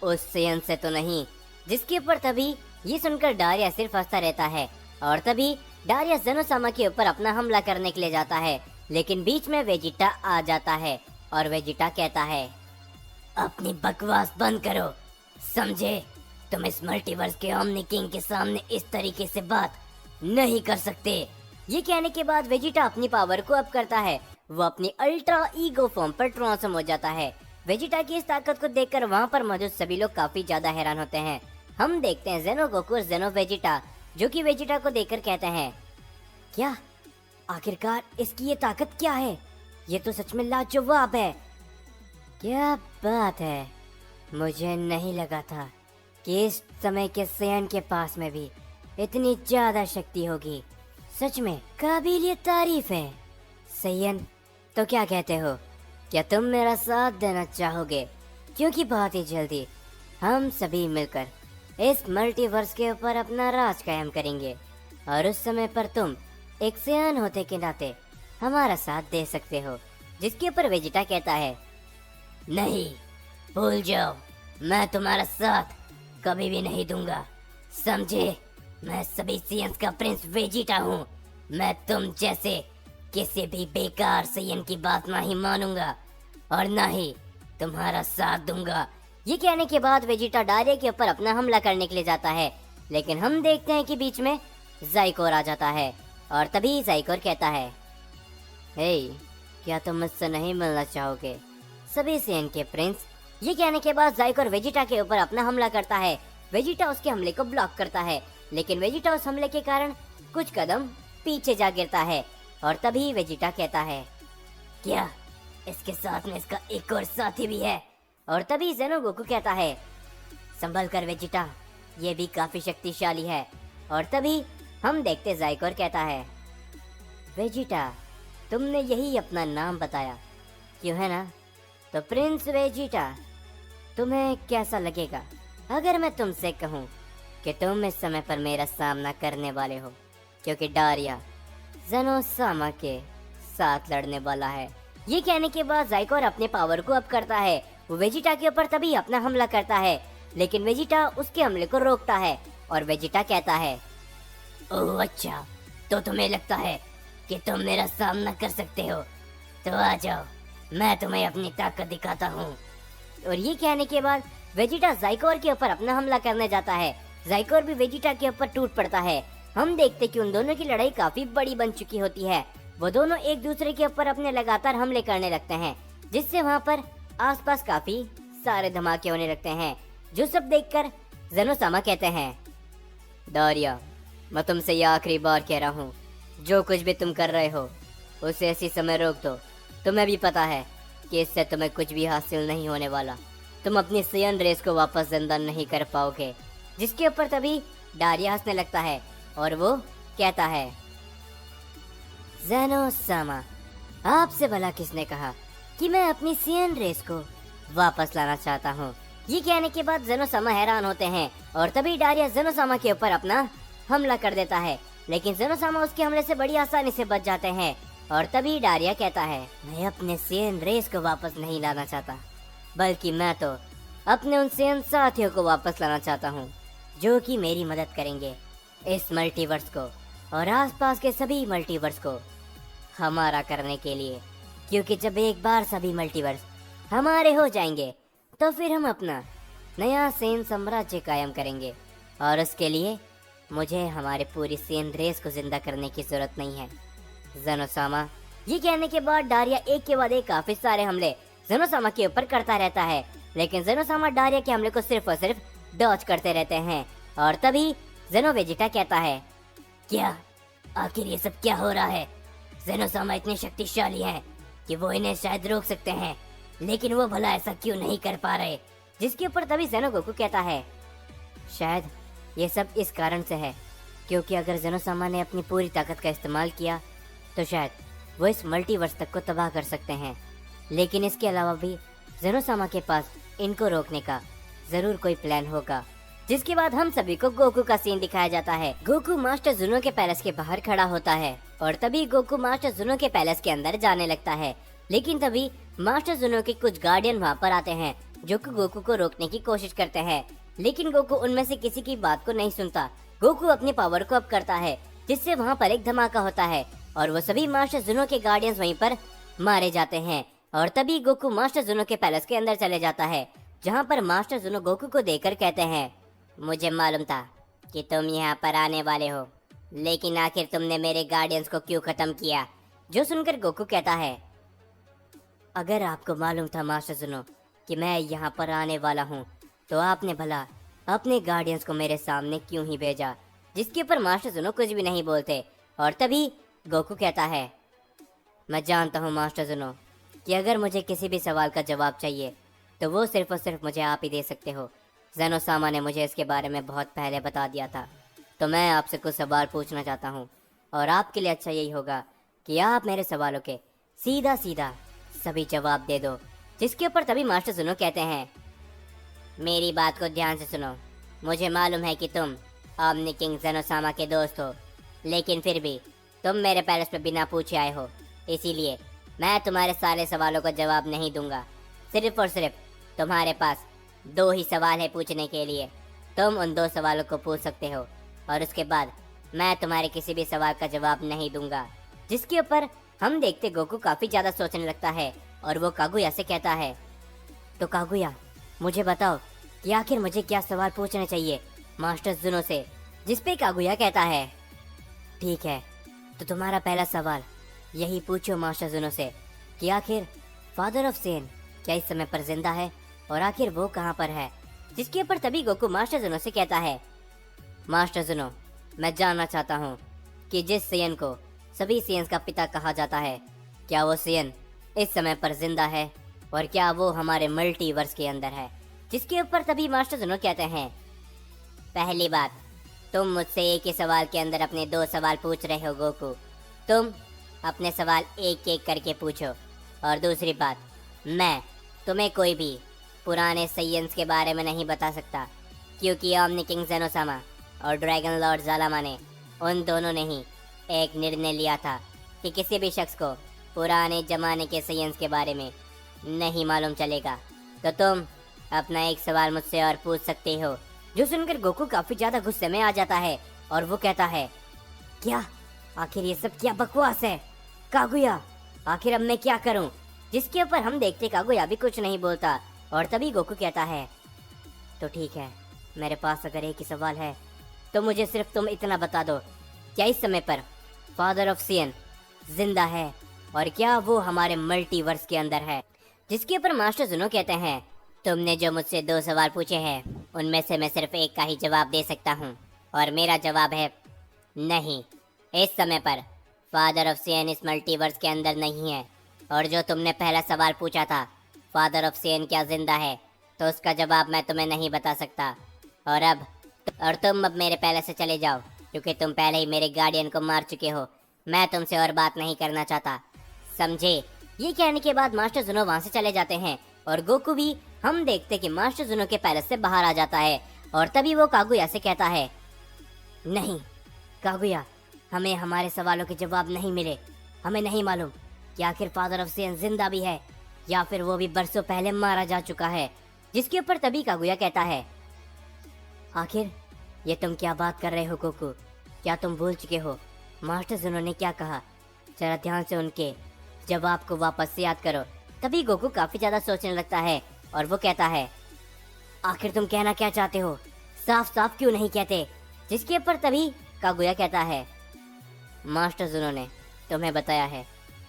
उस सियन से तो नहीं? जिसके ऊपर तभी ये सुनकर डारिया सिर्फ हंसता रहता है और तभी डारिया ज़ेनोसामा के ऊपर अपना हमला करने के लिए जाता है, लेकिन बीच में वेजिटा आ जाता है और वेजिटा कहता है, अपनी बकवास बंद करो, समझे? तुम इस मल्टीवर्स के ओमनी किंग के सामने इस तरीके से बात नहीं कर सकते। ये कहने के बाद वेजिटा अपनी पावर को अप करता है। वो अपनी अल्ट्रा ईगो फॉर्म पर ट्रांसफॉर्म हो जाता है। वेजिटा की इस ताकत को देखकर वहाँ पर मौजूद सभी लोग काफी ज्यादा हैरान होते हैं। हम देखते हैं ज़ेनो गोकू और ज़ेनो वेजिटा, जो कि वेजिटा को देखकर कहते हैं, क्या आखिरकार इसकी ये ताकत क्या है? ये तो सच में लाजवाब है। क्या बात है, मुझे नहीं लगा था कि इस समय के सैन के पास में भी इतनी ज्यादा शक्ति होगी। सच में काबिलियत तारीफ है। सैयन, तो क्या कहते हो, क्या तुम मेरा साथ देना चाहोगे? क्योंकि बहुत ही जल्दी हम सभी मिलकर इस मल्टीवर्स के ऊपर अपना राज कायम करेंगे और उस समय पर तुम एक सैन होते के नाते हमारा साथ दे सकते हो। जिसके ऊपर वेजिटा कहता है, नहीं, भूल जाओ, मैं तुम्हारा साथ कभी भी नहीं दूंगा, समझे? मैं सभी सियंस का प्रिंस वेजिटा हूँ। मैं तुम जैसे किसी भी बेकार सियन की बात नहीं मानूंगा और ना ही तुम्हारा साथ दूंगा। ये कहने के बाद वेजिटा डारिया के ऊपर अपना हमला करने के लिए जाता है, लेकिन हम देखते हैं कि बीच में ज़ाइकोर आ जाता है और तभी ज़ाइकोर कहता है, हे, क्या तुम मुझसे नहीं मिलना चाहोगे सभी सियन के प्रिंस? ये कहने के बाद ज़ाइकोर वेजिटा के ऊपर अपना हमला करता है। वेजिटा उसके हमले को ब्लॉक करता है, लेकिन वेजिटा उस हमले के कारण कुछ कदम पीछे जा गिरता है और तभी वेजिटा कहता है, क्या इसके साथ में इसका एक और साथी भी है? और तभी ज़ेनो गोकू कहता है, संभल कर वेजिटा, ये भी काफी शक्तिशाली है। और तभी हम देखते ज़ाइकोर कहता है, वेजिटा, तुमने यही अपना नाम बताया, क्यों है ना? तो प्रिंस वेजिटा, तुम्हें कैसा लगेगा अगर मैं तुमसे कहूँ कि तुम इस समय पर मेरा सामना करने वाले हो, क्योंकि डारिया ज़ेनोसामा के साथ लड़ने वाला है। ये कहने के बाद ज़ाइकोर अपने पावर को अप करता है। वो वेजिटा के ऊपर तभी अपना हमला करता है, लेकिन वेजिटा उसके हमले को रोकता है और वेजिटा कहता है, ओह अच्छा, तो तुम्हें लगता है कि तुम मेरा सामना कर सकते हो, तो आ जाओ, मैं तुम्हें अपनी ताकत दिखाता हूँ। और ये कहने के बाद वेजिटा ज़ाइकोर के ऊपर अपना हमला करने जाता है। ज़ाइकोर भी वेजिटा के ऊपर टूट पड़ता है। हम देखते कि उन दोनों की लड़ाई काफी बड़ी बन चुकी होती है। वो दोनों एक दूसरे के ऊपर अपने लगातार हमले करने लगते हैं, जिससे वहाँ पर आसपास काफी सारे धमाके होने लगते हैं, जो सब देखकर ज़ेनोसामा कहते हैं, डारिया, मैं तुमसे ये आखिरी बार कह रहा हूँ, जो कुछ भी तुम कर रहे हो उसे इसी समय रोक दो। तुम्हें भी पता है कि इससे तुम्हें कुछ भी हासिल नहीं होने वाला। तुम अपनी सियन रेस को वापस जिंदा नहीं कर पाओगे। जिसके ऊपर तभी डारिया हंसने लगता है और वो कहता है, ज़ेनोसामा, आपसे भला किसने कहा कि मैं अपनी सियन रेस को वापस लाना चाहता हूँ? ये कहने के बाद ज़ेनोसामा हैरान होते हैं और तभी डारिया ज़ेनोसामा के ऊपर अपना हमला कर देता है, लेकिन ज़ेनोसामा उसके हमले से बड़ी आसानी से बच जाते हैं। और तभी डारिया कहता है, मैं अपने सेन रेस को वापस नहीं लाना चाहता, बल्कि मैं तो अपने उन सेन साथियों को वापस लाना चाहता हूँ जो कि मेरी मदद करेंगे इस मल्टीवर्स को और आसपास के सभी मल्टीवर्स को हमारा करने के लिए। क्योंकि जब एक बार सभी मल्टीवर्स हमारे हो जाएंगे तो फिर हम अपना नया सेन साम्राज्य कायम करेंगे और उसके लिए मुझे हमारे पूरी सेन रेस को जिंदा करने की जरूरत नहीं है ज़ेनोसामा। ये कहने के बाद डारिया एक के बाद एक काफी सारे हमले ज़ेनोसामा के ऊपर करता रहता है, लेकिन ज़ेनोसामा डारिया के हमले को सिर्फ और सिर्फ डॉज करते रहते हैं। और तभी ज़ेनो वेजिटा कहता है, क्या आखिर ये सब क्या हो रहा है? ज़ेनोसामा इतने शक्तिशाली हैं कि वो इन्हें शायद रोक सकते हैं, लेकिन वो भला ऐसा क्यों नहीं कर पा रहे? जिसके ऊपर तभी ज़ेनो गोकू कहता है, शायद ये सब इस कारण से है क्योंकि अगर ज़ेनोसामा ने अपनी पूरी ताकत का इस्तेमाल किया तो शायद वो इस मल्टीवर्स तक को तबाह कर सकते हैं, लेकिन इसके अलावा भी ज़ेनोसामा के पास इनको रोकने का जरूर कोई प्लान होगा। जिसके बाद हम सभी को गोकू का सीन दिखाया जाता है। गोकू मास्टर जुनो के पैलेस के बाहर खड़ा होता है और तभी गोकू मास्टर जुनो के पैलेस के अंदर जाने लगता है, लेकिन तभी मास्टर जुनो के कुछ गार्डियन वहाँ पर आते हैं जो कि गोकू को रोकने की कोशिश करते हैं, लेकिन गोकू उनमें से किसी की बात को नहीं सुनता। गोकू अपनी पावर को अप करता है जिससे वहाँ पर एक धमाका होता है और वो सभी मास्टर जुनो के गार्डियंस वहीं पर मारे जाते हैं। और तभी गोकू मास्टर जुनो के पैलेस के अंदर चले जाता है जहाँ पर मास्टर जुनो गोकू को देखकर कहते हैं, मुझे मालूम था कि तुम यहाँ पर आने वाले हो, लेकिन आखिर तुमने मेरे गार्डियंस को क्यों खत्म किया? जो सुनकर गोकू कहता है, अगर आपको मालूम था मास्टर जुनो कि मैं यहाँ पर आने वाला हूँ तो आपने भला अपने गार्डियंस को मेरे सामने क्यों ही भेजा? जिसके ऊपर मास्टर जुनो कुछ भी नहीं बोलते। और तभी गोकू कहता है, मैं जानता हूँ मास्टर जुनो कि अगर मुझे किसी भी सवाल का जवाब चाहिए तो वो सिर्फ और सिर्फ मुझे आप ही दे सकते हो। ज़ेनोसामा ने मुझे इसके बारे में बहुत पहले बता दिया था, तो मैं आपसे कुछ सवाल पूछना चाहता हूँ और आपके लिए अच्छा यही होगा कि आप मेरे सवालों के सीधा सीधा सभी जवाब दे दो। जिसके ऊपर तभी मास्टर जुनो कहते हैं, मेरी बात को ध्यान से सुनो, मुझे मालूम है कि तुम ओमनी किंग ज़ेनोसामा के दोस्त हो, लेकिन फिर भी तुम मेरे पैलेस पे बिना पूछे आए हो, इसीलिए मैं तुम्हारे सारे सवालों का जवाब नहीं दूंगा। सिर्फ और सिर्फ तुम्हारे पास 2 ही सवाल है पूछने के लिए। तुम उन 2 सवालों को पूछ सकते हो और उसके बाद मैं तुम्हारे किसी भी सवाल का जवाब नहीं दूंगा। जिसके ऊपर हम देखते गोकू काफी ज्यादा सोचने लगता है और वो कागुया से कहता है, तो कागुया मुझे बताओ कि आखिर मुझे क्या सवाल पूछने चाहिए मास्टर जुनो से? जिस पे कागुया कहता है, ठीक है, तो तुम्हारा पहला सवाल यही पूछो मास्टर जुनो से कि आखिर फादर ऑफ सेन क्या इस समय पर जिंदा है और आखिर वो कहाँ पर है? जिसके ऊपर तभी गोकू मास्टर जुनो से कहता है, मास्टर जुनो मैं जानना चाहता हूँ कि जिस सेयन को सभी सेयन्स का पिता कहा जाता है, क्या वो सेयन इस समय पर जिंदा है और क्या वो हमारे मल्टीवर्स के अंदर है? जिसके ऊपर तभी मास्टर जुनो कहते हैं, पहली बात, तुम मुझसे एक ही सवाल के अंदर अपने 2 सवाल पूछ रहे हो गोकू, तुम अपने सवाल एक एक करके पूछो। और दूसरी बात, मैं तुम्हें कोई भी पुराने सेयन्स के बारे में नहीं बता सकता क्योंकि ओमनी किंग ज़ेनोसामा और ड्रैगन लॉर्ड ज़ालामा ने उन दोनों ने ही एक निर्णय लिया था कि किसी भी शख्स को पुराने जमाने के सेयन्स के बारे में नहीं मालूम चलेगा। तो तुम अपना एक सवाल मुझसे और पूछ सकते हो। जो सुनकर गोकू काफी ज्यादा गुस्से में आ जाता है और वो कहता है, क्या आखिर ये सब क्या बकवास है कागुया, आखिर अब मैं क्या करूं? जिसके ऊपर हम देखते कागुया भी कुछ नहीं बोलता और तभी गोकू कहता है, तो ठीक है, मेरे पास अगर एक ही सवाल है तो मुझे सिर्फ तुम इतना बता दो, क्या इस समय पर फादर ऑफ सेयन जिंदा है और क्या वो हमारे मल्टीवर्स के अंदर है? जिसके ऊपर मास्टर जुनो कहते हैं, तुमने जो मुझसे 2 सवाल पूछे हैं उनमें से मैं सिर्फ एक का ही जवाब दे सकता हूँ और मेरा जवाब है नहीं। इस समय पर फादर ऑफ सेयन इस मल्टीवर्स के अंदर नहीं है। और जो तुमने पहला सवाल पूछा था, फादर ऑफ सेयन क्या जिंदा है, तो उसका जवाब मैं तुम्हें नहीं बता सकता। और तुम अब मेरे पैलेस से चले जाओ क्योंकि तुम पहले ही मेरे गार्डियन को मार चुके हो। मैं तुमसे और बात नहीं करना चाहता, समझे? ये कहने के बाद मास्टर जुनो वहाँ से चले जाते हैं और गोकू भी हम देखते कि मास्टर जुनो के पैलेस से बाहर आ जाता है। और तभी वो कागुया से कहता है, नहीं कागुया, हमें हमारे सवालों के जवाब नहीं मिले, हमें नहीं मालूम कि आखिर फादर ऑफ सेन जिंदा भी है या फिर वो भी बरसों पहले मारा जा चुका है। जिसके ऊपर तभी कागुया कहता है, आखिर ये तुम क्या बात कर रहे हो गोकू? क्या तुम भूल चुके हो मास्टर जुनो ने क्या कहा? जरा ध्यान से उनके जवाब को वापस से याद करो। तभी गोकू काफी ज्यादा सोचने लगता है और वो कहता है, आखिर तुम कहना क्या चाहते हो? साफ साफ क्यों नहीं कहते? जिसके ऊपर तभी कागुया कहता है, मास्टर जुनो ने तुम्हें बताया है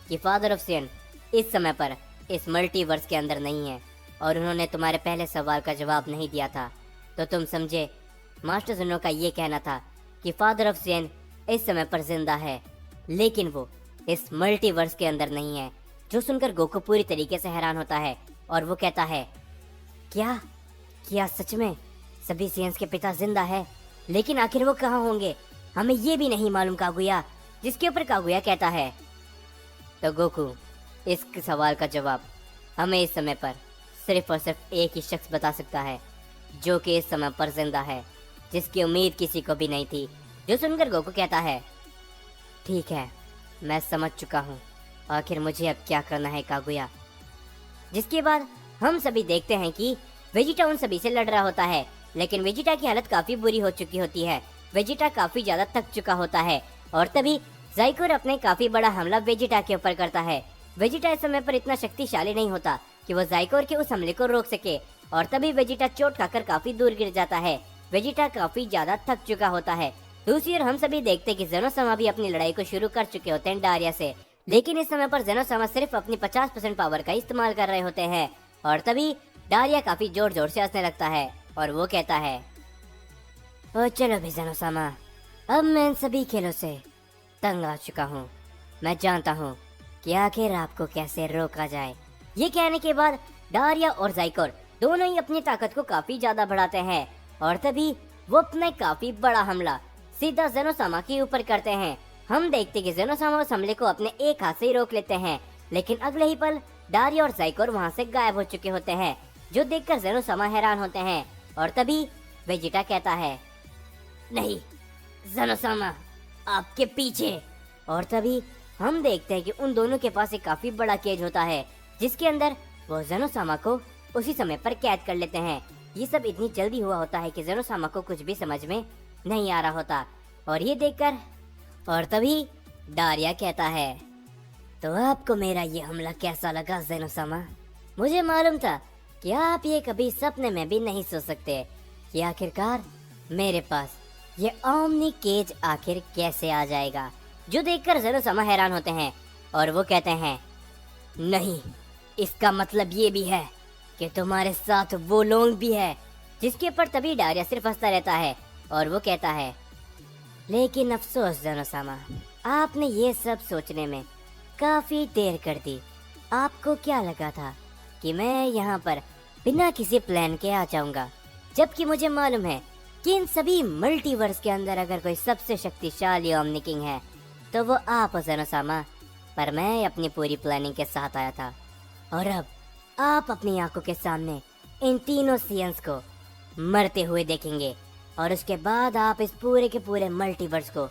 कि फादर ऑफ सेन इस समय पर इस मल्टीवर्स के अंदर नहीं है और उन्होंने तुम्हारे पहले सवाल का जवाब नहीं दिया था, तो तुम समझे मास्टर जुनो का ये कहना था कि फादर ऑफ सेन इस समय पर जिंदा है, लेकिन वो इस मल्टीवर्स के अंदर नहीं है। जो सुनकर गोकू पूरी तरीके से हैरान होता है और वो कहता है, क्या क्या सच में सभी सेन्स के पिता जिंदा है? लेकिन आखिर वो कहाँ होंगे? हमें ये भी नहीं मालूम कागुया। जिसके ऊपर कागुया कहता है, तो गोकू इस सवाल का जवाब हमें इस समय पर सिर्फ और सिर्फ एक ही शख्स बता सकता है जो कि इस समय पर जिंदा है, जिसकी उम्मीद किसी को भी नहीं थी। जो सुनकर गोकू कहता है, ठीक है मैं समझ चुका हूँ, आखिर मुझे अब क्या करना है कागुया। जिसके बाद हम सभी देखते हैं कि वेजिटा उन सभी से लड़ रहा होता है, लेकिन वेजिटा की हालत काफी बुरी हो चुकी होती है। वेजिटा काफी ज्यादा थक चुका होता है और तभी जाइकोर अपने काफी बड़ा हमला वेजिटा के ऊपर करता है। वेजिटा इस समय पर इतना शक्तिशाली नहीं होता कि वो जाइकोर के उस हमले को रोक सके और तभी वेजिटा चोट खाकर काफी दूर गिर जाता है। वेजिटा काफी ज्यादा थक चुका होता है। दूसरी ओर हम सभी देखते हैं कि जेनोसामा भी अपनी लड़ाई को शुरू कर चुके होते हैं डारिया से, लेकिन इस समय पर जेनोसामा सिर्फ अपनी 50% पावर का इस्तेमाल कर रहे होते हैं और तभी डारिया काफी जोर जोर से हंसने लगता है और वो कहता है, ओ चलो भी जेनोसामा, अब मैं इन सभी खेलों से तंग आ चुका हूँ। मैं जानता हूँ कि आखिर आपको कैसे रोका जाए। ये कहने के बाद डारिया और जाइकोर दोनों ही अपनी ताकत को काफी ज्यादा बढ़ाते हैं और तभी वो अपना काफी बड़ा हमला सीधा जेनोसामा के ऊपर करते हैं। हम देखते कि जेनोसामा उस हमले को अपने एक हाथ से ही रोक लेते हैं, लेकिन अगले ही पल डारिया और जाइकोर वहाँ से गायब हो चुके होते हैं। जो देखकर जेनोसामा हैरान होते हैं और तभी वेजिटा कहता है, नहीं जेनोसामा आपके पीछे। और तभी हम देखते हैं कि उन दोनों के पास एक काफी बड़ा केज होता है जिसके अंदर वो जेनोसामा को उसी समय पर कैद कर लेते हैं। ये सब इतनी जल्दी हुआ होता है कि जेनोसामा को कुछ भी समझ में नहीं आ रहा होता और ये देखकर और तभी डारिया कहता है, तो आपको मेरा ये हमला कैसा लगा जेनोसामा? मुझे मालूम था कि आप ये कभी सपने में भी नहीं सोच सकते कि आखिरकार मेरे पास ये ओमनी केज आखिर कैसे आ जाएगा। जो देखकर जेनोसामा हैरान होते हैं और वो कहते हैं, नहीं इसका मतलब ये भी है कि तुम्हारे साथ वो लोग भी है। जिसके ऊपर तभी डारिया सिर्फ हंसता रहता है और वो कहता है, लेकिन अफसोस जेनोसामा, आपने ये सब सोचने में काफी देर कर दी। आपको क्या लगा था कि मैं यहाँ पर बिना किसी प्लान के आ जाऊंगा, जबकि मुझे मालूम है कि इन सभी मल्टीवर्स के अंदर अगर कोई सबसे शक्तिशाली ओमनी किंग है तो वो आप हो जेनोसामा। पर मैं अपनी पूरी प्लानिंग के साथ आया था और अब आप अपनी आंखों के सामने इन तीनों सियंस को मरते हुए देखेंगे और उसके बाद आप इस पूरे के पूरे मल्टीवर्स को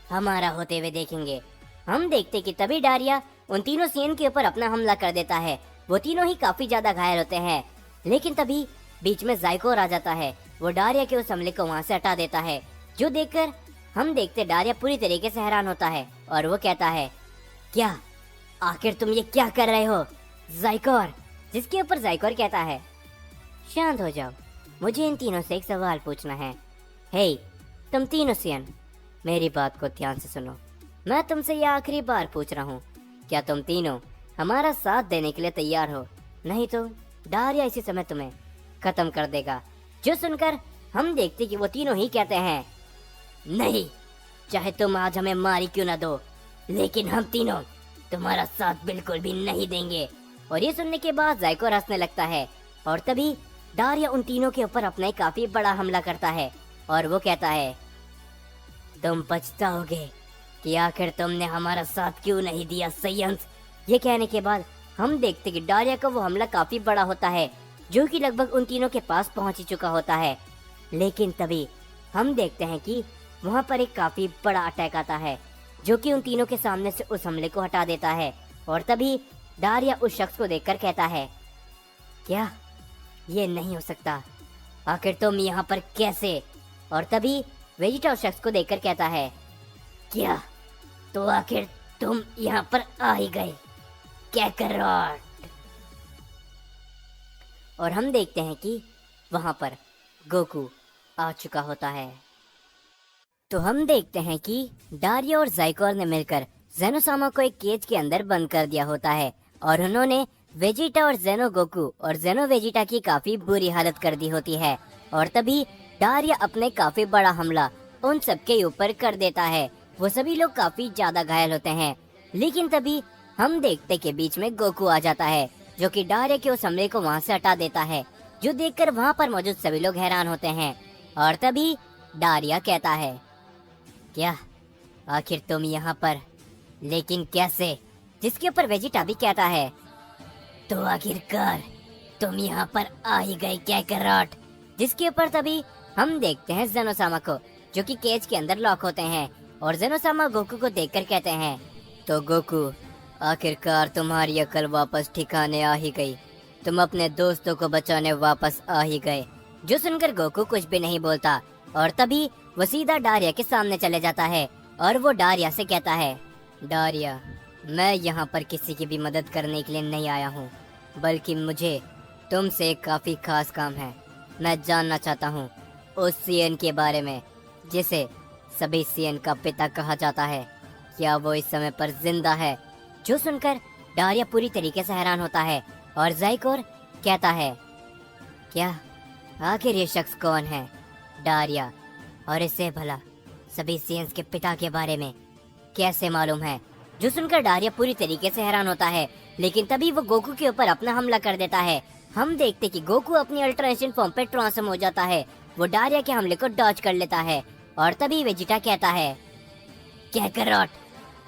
हमारा होते हुए देखेंगे। हम देखते कि तभी डारिया उन तीनों सियन के ऊपर अपना हमला कर देता है। वो तीनों ही काफी ज्यादा घायल होते हैं, लेकिन तभी बीच में जाइकोर आ जाता है। वो डारिया के उस हमले को वहाँ से हटा देता है। जो देखकर हम देखते डारिया पूरी तरीके से हैरान होता है और वो कहता है, क्या आखिर तुम ये क्या कर रहे हो जाइकोर? जिसके ऊपर जाइकोर कहता है, शांत हो जाओ, मुझे इन तीनों से एक सवाल पूछना है। हे तुम तीनों सियन, मेरी बात को ध्यान से सुनो। मैं तुमसे ये आखिरी बार पूछ रहा हूँ, क्या तुम तीनों हमारा साथ देने के लिए तैयार हो? नहीं तो डारिया इसी समय तुम्हें खत्म कर देगा। जो सुनकर हम देखते कि वो तीनों ही कहते हैं, नहीं, चाहे तुम आज हमें मारी क्यों ना दो, लेकिन हम तीनों तुम्हारा साथ बिल्कुल भी नहीं देंगे। और ये सुनने के बाद जाइकोर हंसने लगता है और तभी डारिया उन तीनों के ऊपर अपना एक काफी बड़ा हमला करता है और वो कहता है, तुम पछताओगे कि आखिर तुमने हमारा साथ क्यों नहीं दिया सयंस। ये कहने के बाद हम देखते कि डारिया का वो हमला काफी बड़ा होता है जो कि लगभग उन तीनों के पास पहुंच ही चुका होता है। लेकिन तभी हम देखते हैं कि वहां पर एक काफी बड़ा अटैक आता है जो कि उन तीनों के सामने से उस हमले को हटा देता है। और तभी डारिया उस शख्स को देखकर कहता है, क्या ये नहीं हो सकता, आखिर तुम यहाँ पर कैसे? और तभी वेजिटा उस शख्स को देखकर कहता है, क्या तो आखिर तुम यहाँ पर आ ही गए, कैकरॉट। और हम देखते हैं कि वहां पर गोकू आ चुका होता है। तो हम देखते हैं कि डारिया और ज़ाइकोर ने मिलकर ज़ेनोसामा को एक केज के अंदर बंद कर दिया होता है और उन्होंने वेजिटा और ज़ेनो गोकू और ज़ेनो वेजिटा की काफी बुरी हालत कर दी होती है। और तभी डारिया अपने काफी बड़ा हमला उन सबके ऊपर कर देता है। वो सभी लोग काफी ज्यादा घायल होते हैं, लेकिन तभी हम देखते कि बीच में गोकू आ जाता है, जो कि डारिया के उस हमले को वहां से हटा देता है, जो देखकर वहां पर मौजूद सभी लोग हैरान होते हैं। और तभी डारिया कहता है, क्या आखिर तुम यहाँ पर, लेकिन कैसे? जिसके ऊपर वेजिटा भी कहता है, तो आखिरकार तुम यहाँ पर आ ही गए कैकरॉट। जिसके ऊपर तभी हम देखते हैं ज़ेनोसामा को, जो कि केज के अंदर लॉक होते हैं। और ज़ेनोसामा गोकू को देखकर कहते हैं, तो गोकू आखिरकार तुम्हारी अकल वापस ठिकाने आ ही गई, तुम अपने दोस्तों को बचाने वापस आ ही गए। जो सुनकर गोकू कुछ भी नहीं बोलता और तभी वो सीधा डारिया के सामने चले जाता है और वो डारिया से कहता है, डारिया, मैं यहाँ पर किसी की भी मदद करने के लिए नहीं आया हूँ, बल्कि मुझे तुमसे एक काफी खास काम है। मैं जानना चाहता हूँ उस सीएन के बारे में जिसे सभी सीएन का पिता कहा जाता है, क्या वो इस समय पर जिंदा है? जो सुनकर डारिया पूरी तरीके से हैरान होता है और ज़ाइकोर कहता है, क्या आखिर ये शख्स कौन है डारिया, और इसे भला सभी सीएन्स के पिता के बारे में कैसे मालूम है? जो सुनकर डारिया पूरी तरीके से हैरान होता है, लेकिन तभी वो गोकू के ऊपर अपना हमला कर देता है। हम देखते कि गोकू अपनी अल्ट्रा इंस्टेंट फॉर्म पे ट्रांसफॉर्म हो जाता है। वो डारिया के हमले को डॉज कर लेता है और तभी वेजिटा कहता है, कैकरॉट,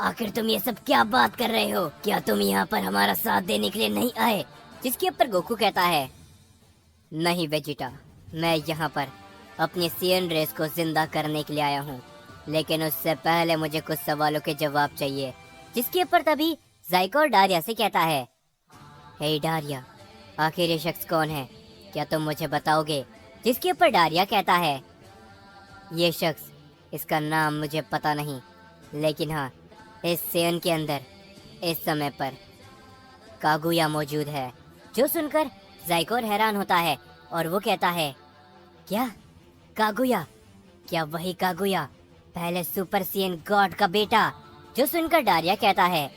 आखिर तुम ये सब क्या बात कर रहे हो? क्या तुम यहाँ पर हमारा साथ देने के लिए नहीं आए? जिसके ऊपर गोकू कहता है, नहीं वेजिटा, मैं यहाँ पर अपनी सीएन रेस को जिंदा करने के लिए आया हूँ, लेकिन उससे पहले मुझे कुछ सवालों के जवाब चाहिए। जिसके ऊपर तभी ज़ाइकोर डारिया से कहता है, हे डारिया, आखिर ये शख्स कौन है, क्या तुम मुझे बताओगे? जिसके ऊपर डारिया कहता है, ये शख्स, इसका नाम मुझे पता नहीं, लेकिन हाँ, इस सीएन के अंदर इस समय पर कागुया मौजूद है। जो सुनकर ज़ाइकोर हैरान होता है और वो कहता है, क्या कागुया? क्या वही कागुया, पहले सुपर सीएन गॉड का बेटा? जो सुनकर डारिया कहता है,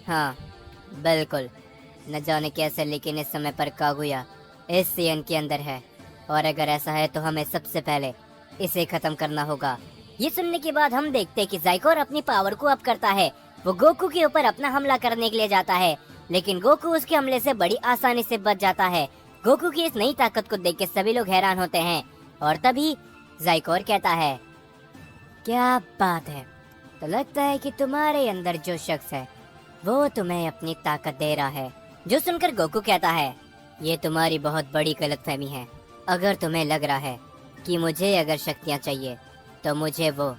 हाँ बिल्कुल, न जाने कैसे, लेकिन इस समय पर कागुया इस सीएन के अंदर है, और अगर ऐसा है तो हमें सबसे पहले इसे खत्म करना होगा। ये सुनने के बाद हम देखते कि ज़ाइकोर अपनी पावर को अप करता है। वो गोकू के ऊपर अपना हमला करने के लिए जाता है, लेकिन गोकू उसके हमले से बड़ी आसानी से बच जाता है। गोकू की इस नई ताकत को देख के सभी लोग हैरान होते हैं और तभी ज़ाइकोर कहता है, क्या बात है, तो लगता है कि तुम्हारे अंदर जो शख्स है वो तुम्हें अपनी ताकत दे रहा है। जो सुनकर गोकू कहता है, ये तुम्हारी बहुत बड़ी गलतफहमी है। अगर तुम्हें लग रहा है कि मुझे अगर शक्तियाँ चाहिए तो मुझे वो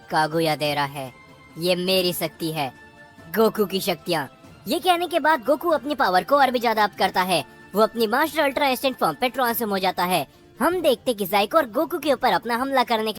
कागुया दे रहा है, ये मेरी शक्ति है, गोकू की शक्तियाँ। ये कहने के बाद गोकू अपनी पावर को और भी ज्यादा अप करता है। वो अपनी मास्टर अल्ट्रा इंस्टेंट फॉर्म पे ट्रांसफॉर्म हो जाता है। हम देखते कि ज़ाइकोर गोकू के ऊपर अपना हमला करने